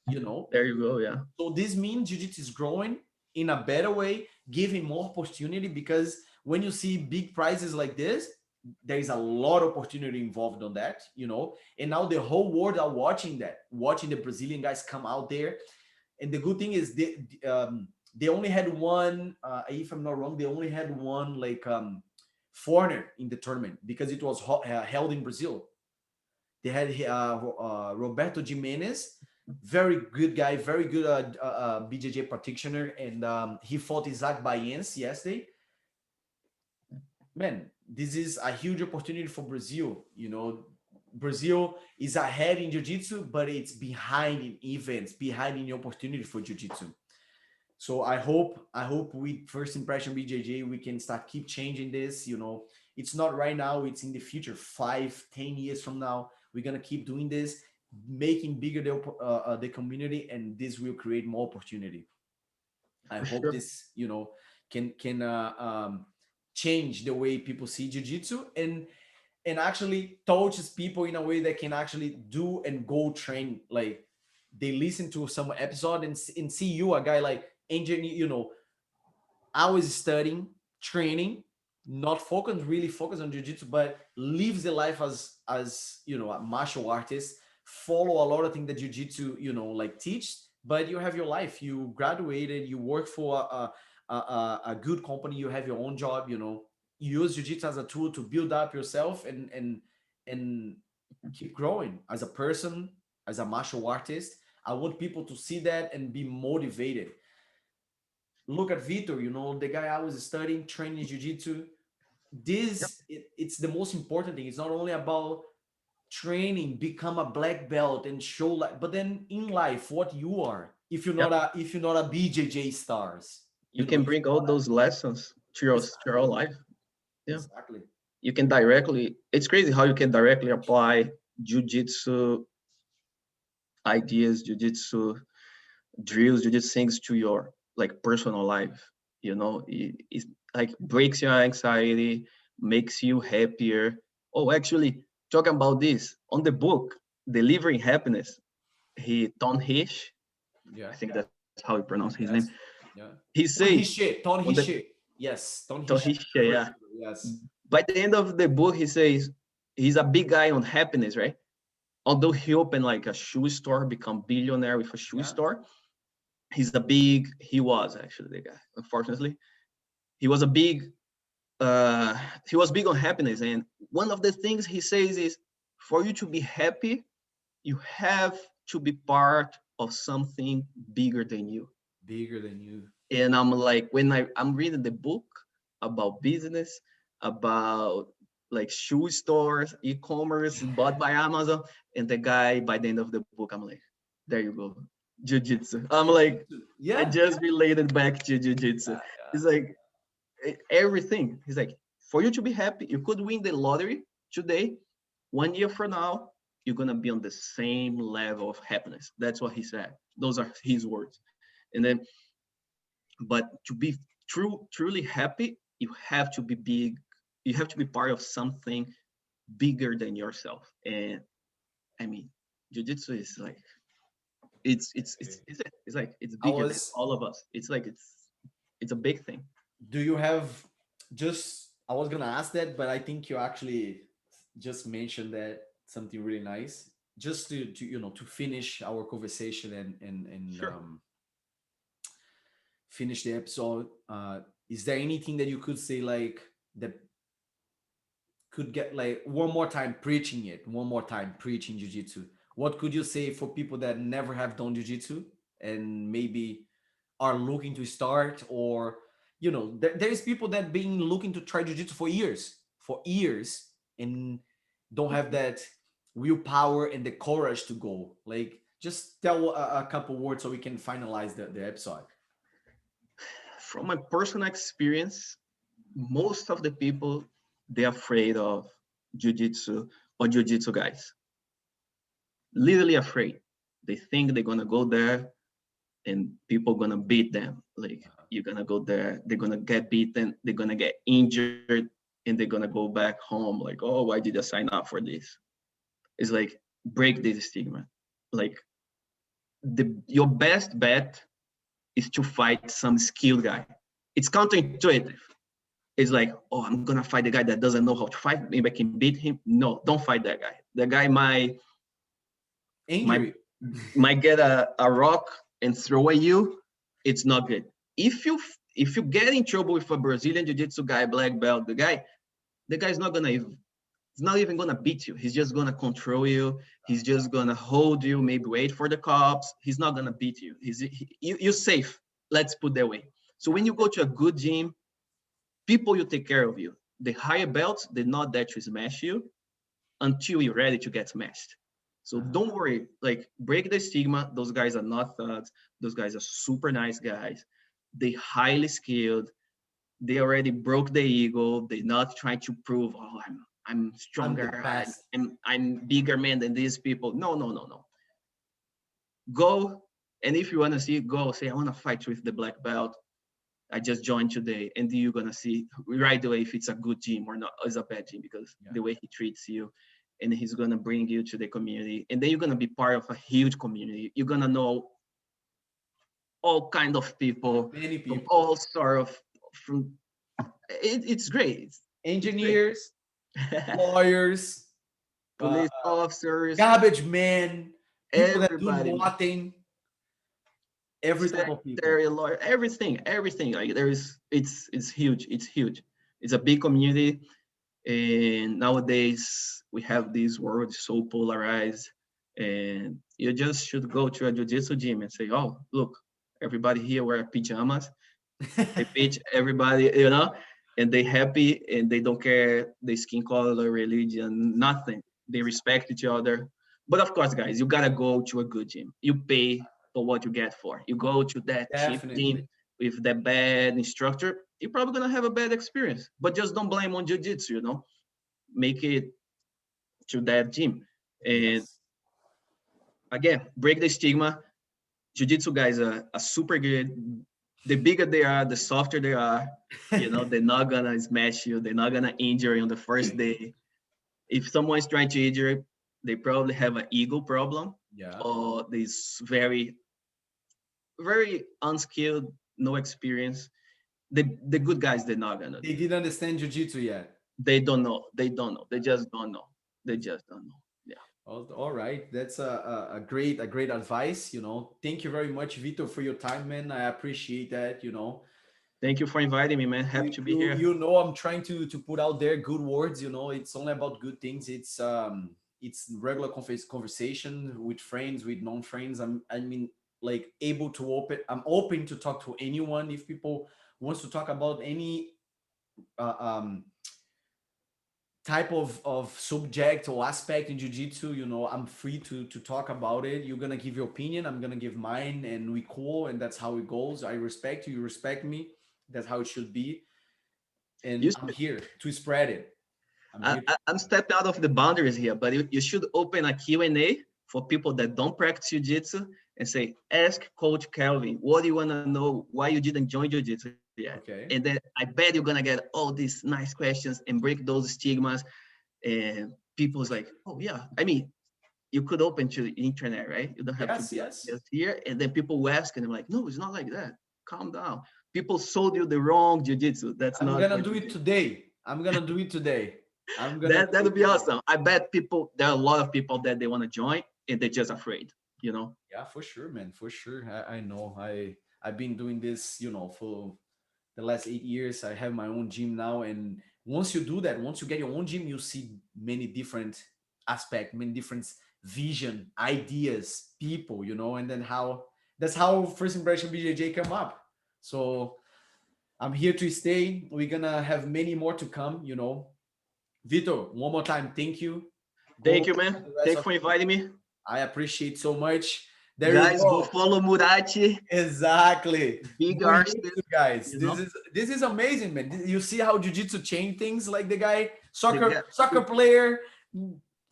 You know, There you go. Yeah, so this means jiu-jitsu is growing in a better way, giving more opportunity, because when you see big prizes like this, there is a lot of opportunity involved on that, you know. And now the whole world are watching that, watching the Brazilian guys come out there. And the good thing is they only had one, if I'm not wrong, they only had one like foreigner in the tournament because it was held in Brazil. They had Roberto Jimenez, very good guy, very good BJJ practitioner, and he fought Isaac Bayense yesterday. Man, this is a huge opportunity for Brazil. You know, Brazil is ahead in jiu-jitsu, but it's behind in events, behind in opportunity for jiu-jitsu. So I hope with first impression BJJ we can start keep changing this. You know, it's not right now, it's in the future, 5, 10 years from now. We're gonna keep doing this, making bigger the community, and this will create more opportunity. I for hope sure. this, you know, can change the way people see jiu-jitsu, and actually touches people in a way that can actually do and go train. Like they listen to some episode and see you, a guy like engineer, you know, I was studying, training, not focused, really focused on jiu-jitsu, but lives the life as you know, a martial artist, follow a lot of things that jiu-jitsu, you know, like teach, but you have your life. You graduated, you work for a good company, you have your own job, you know, you use jiu-jitsu as a tool to build up yourself and keep growing as a person, as a martial artist. I want people to see that and be motivated. Look at Vitor, you know, the guy I was studying, training jiu-jitsu. Yep. It's the most important thing. It's not only about training, become a black belt and show like, but then in life, what you are. Yep. If you're not a BJJ stars, You you know, can if bring you're all not those lessons to your exactly, own life. Yeah. exactly, You can directly. It's crazy how you can directly apply jujitsu ideas, jujitsu drills, jujitsu things to your like personal life. You know, it like breaks your anxiety, makes you happier. Oh, actually, talking about this on the book, Delivering Happiness, he Tom Hish, yeah, I think that's how you pronounce his name. yes, yeah. He says Ton on the Hishe, yes, Ton Tom Hishe, Hish, great, yeah. yes, By the end of the book, he says he's a big guy on happiness, right? Although he opened like a shoe store, become billionaire with a shoe yeah, store, he was actually the guy, unfortunately. He was a big he was big on happiness. And one of the things he says is for you to be happy, you have to be part of something bigger than you. bigger than you, And I'm like, when I'm reading the book about business, about like shoe stores, e-commerce bought by Amazon, and the guy by the end of the book, I'm like, there you go, jiu-jitsu. I'm like, I yeah, just related back to jiu-jitsu. It's like everything. He's like, for you to be happy, you could win the lottery today. 1 year from now, you're gonna be on the same level of happiness. That's what he said. Those are his words. And then, but to be truly happy, you have to be big. You have to be part of something bigger than yourself. And I mean, jiu-jitsu is like it's like it's I bigger than was. all of us. It's like it's a big thing. Do you have just? I was gonna ask that, but I think you actually just mentioned that something really nice. Just to you know, to finish our conversation and Sure. finish the episode. Is there anything that you could say like that could get like one more time preaching it, one more time preaching jiu-jitsu? What could you say for people that never have done jiu-jitsu and maybe are looking to start, or you know, there's people that been looking to try jiu-jitsu for years and don't have that willpower and the courage to go. Like just tell a couple words so we can finalize the episode. From my personal experience, most of the people they're afraid of jiu-jitsu or jiu-jitsu guys. Literally afraid. They think they're gonna go there and people gonna beat them. Like you're gonna go there, they're gonna get beaten, they're gonna get injured, and they're gonna go back home like, oh, why did I sign up for this? It's like break this stigma. Like your best bet is to fight some skilled guy. It's counterintuitive. It's like, oh, I'm gonna fight the guy that doesn't know how to fight. Maybe I can beat him. No, don't fight that guy. The guy might Injury. might get a rock and throw at you. It's not good. If you get in trouble with a Brazilian Jiu-Jitsu guy, black belt, the guy's not gonna even he's not even gonna beat you. He's just gonna control you. He's just gonna hold you, maybe wait for the cops. He's not gonna beat you. You're safe. Let's put that way. So when you go to a good gym, people will take care of you. The higher belts, they're not there to smash you until you're ready to get smashed. So don't worry, like break the stigma. Those guys are not thugs. Those guys are super nice guys. They highly skilled. They already broke the ego. They're not trying to prove, oh, I'm I'm the stronger. best. I'm bigger man than these people. No, no, no, no. Go, and if you want to see, go say, I want to fight with the black belt. I just joined today, and you're gonna see right away if it's a good gym or not, or it's a bad gym, because Yeah. the way he treats you, and he's gonna bring you to the community, and then you're gonna be part of a huge community. You're gonna know all kind of people Many from people. all sort of from. It's great. It's great. Engineers, lawyers, uh, Police officers, garbage men, people that do everybody, man. nothing, every type of people. Secretary, lawyer, everything. Like there is, it's huge. It's huge. It's a big community, and nowadays we have this world so polarized, and you just should go to a jiu-jitsu gym and say, oh, look, everybody here wear pajamas. They pitch everybody, and they happy and they don't care the skin color, religion, nothing. They respect each other. But of course, guys, you gotta go to a good gym. You pay for what you get for. You go to that cheap gym Definitely. with that bad instructor, you're probably gonna have a bad experience. But just don't blame on jiu-jitsu, Make it to that gym. And Yes. again, break the stigma. Jiu-jitsu guys are super good. The bigger they are, the softer they are. They're not gonna smash you. They're not gonna injure you on the first day. If someone's trying to injure you, they probably have an ego problem, Yeah. or this very, very unskilled, no experience. The good guys, they're not gonna do They that. didn't understand jujitsu yet. They don't know. They don't know. They just don't know. They just don't know. Yeah. All right, that's a great advice. Thank you very much, Vitor, for your time, man. I appreciate that. Thank you for inviting me, man. Happy you to be you, here. you know I'm trying to put out there good words. It's only about good things. It's regular conversation with friends, with non-friends. I mean, like, able to open. I'm open to talk to anyone. If people wants to talk about any uh, um type of subject or aspect in jiu-jitsu, I'm free to talk about it. You're gonna give your opinion, I'm gonna give mine, and we cool, and that's how it goes. I respect you, you respect me. That's how it should be. You And I'm here to spread it. I'm I, here to I- I'm stepping out of the boundaries here, but you should open a Q&A for people that don't practice jiu-jitsu and say, ask Coach Calvin, what do you want to know? Why you didn't join jiu-jitsu yet? And okay. then I bet you're going to get all these nice questions and break those stigmas. And people's like, oh, yeah. I mean, you could open to the internet, right? You don't have to Yes, be like yes. just here. And then people will ask, and I'm like, no, it's not like that. Calm down. People sold you the wrong jiu-jitsu. That's I'm not gonna for do it jiu-jitsu. today. I'm gonna do it today. I'm gonna That do that'll it be today. awesome. I bet there are a lot of people that they want to join and they're just afraid. Yeah, for sure, man, for sure. I know. I've been doing this, for the last 8 years. I have my own gym now, and once you do that, once you get your own gym, you see many different aspects, many different vision, ideas, people, and then how that's how first impression BJJ come up. So I'm here to stay. We're gonna have many more to come. Vitor, one more time, thank you. Thank Go you, for man. the rest Thank you of for inviting me. I appreciate so much. There you Guys, go go. follow Murati, Exactly. big Jiu-jitsu, artist, guys. you This know. is this is amazing, man. You see how jiu-jitsu change things, like the guy, They soccer get soccer player,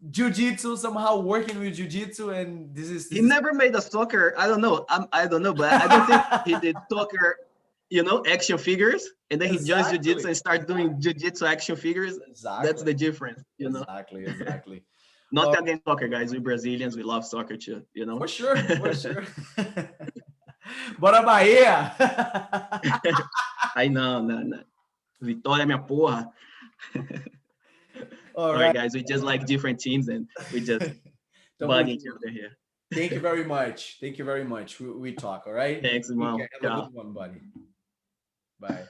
jiu-jitsu, somehow working with jiu-jitsu, and this is he this is never made a soccer. I don't know. I don't know, but I don't think he did soccer. action figures, and then he joins jiu-jitsu Exactly. and starts doing jiu-jitsu action figures. That's Exactly. the difference. Exactly. Exactly. Not Uh, against soccer, guys. We Brazilians, we love soccer too. for sure. For sure. Bora Bahia! Aí não. Vitória, minha porra. All All right, right. guys, we just like different teams and we just Tamo bug each junto. other here. Thank you very much. Thank you very much. We talk, all right? Thanks, Take irmão. care. Have a Tchau. good one, buddy. Bye.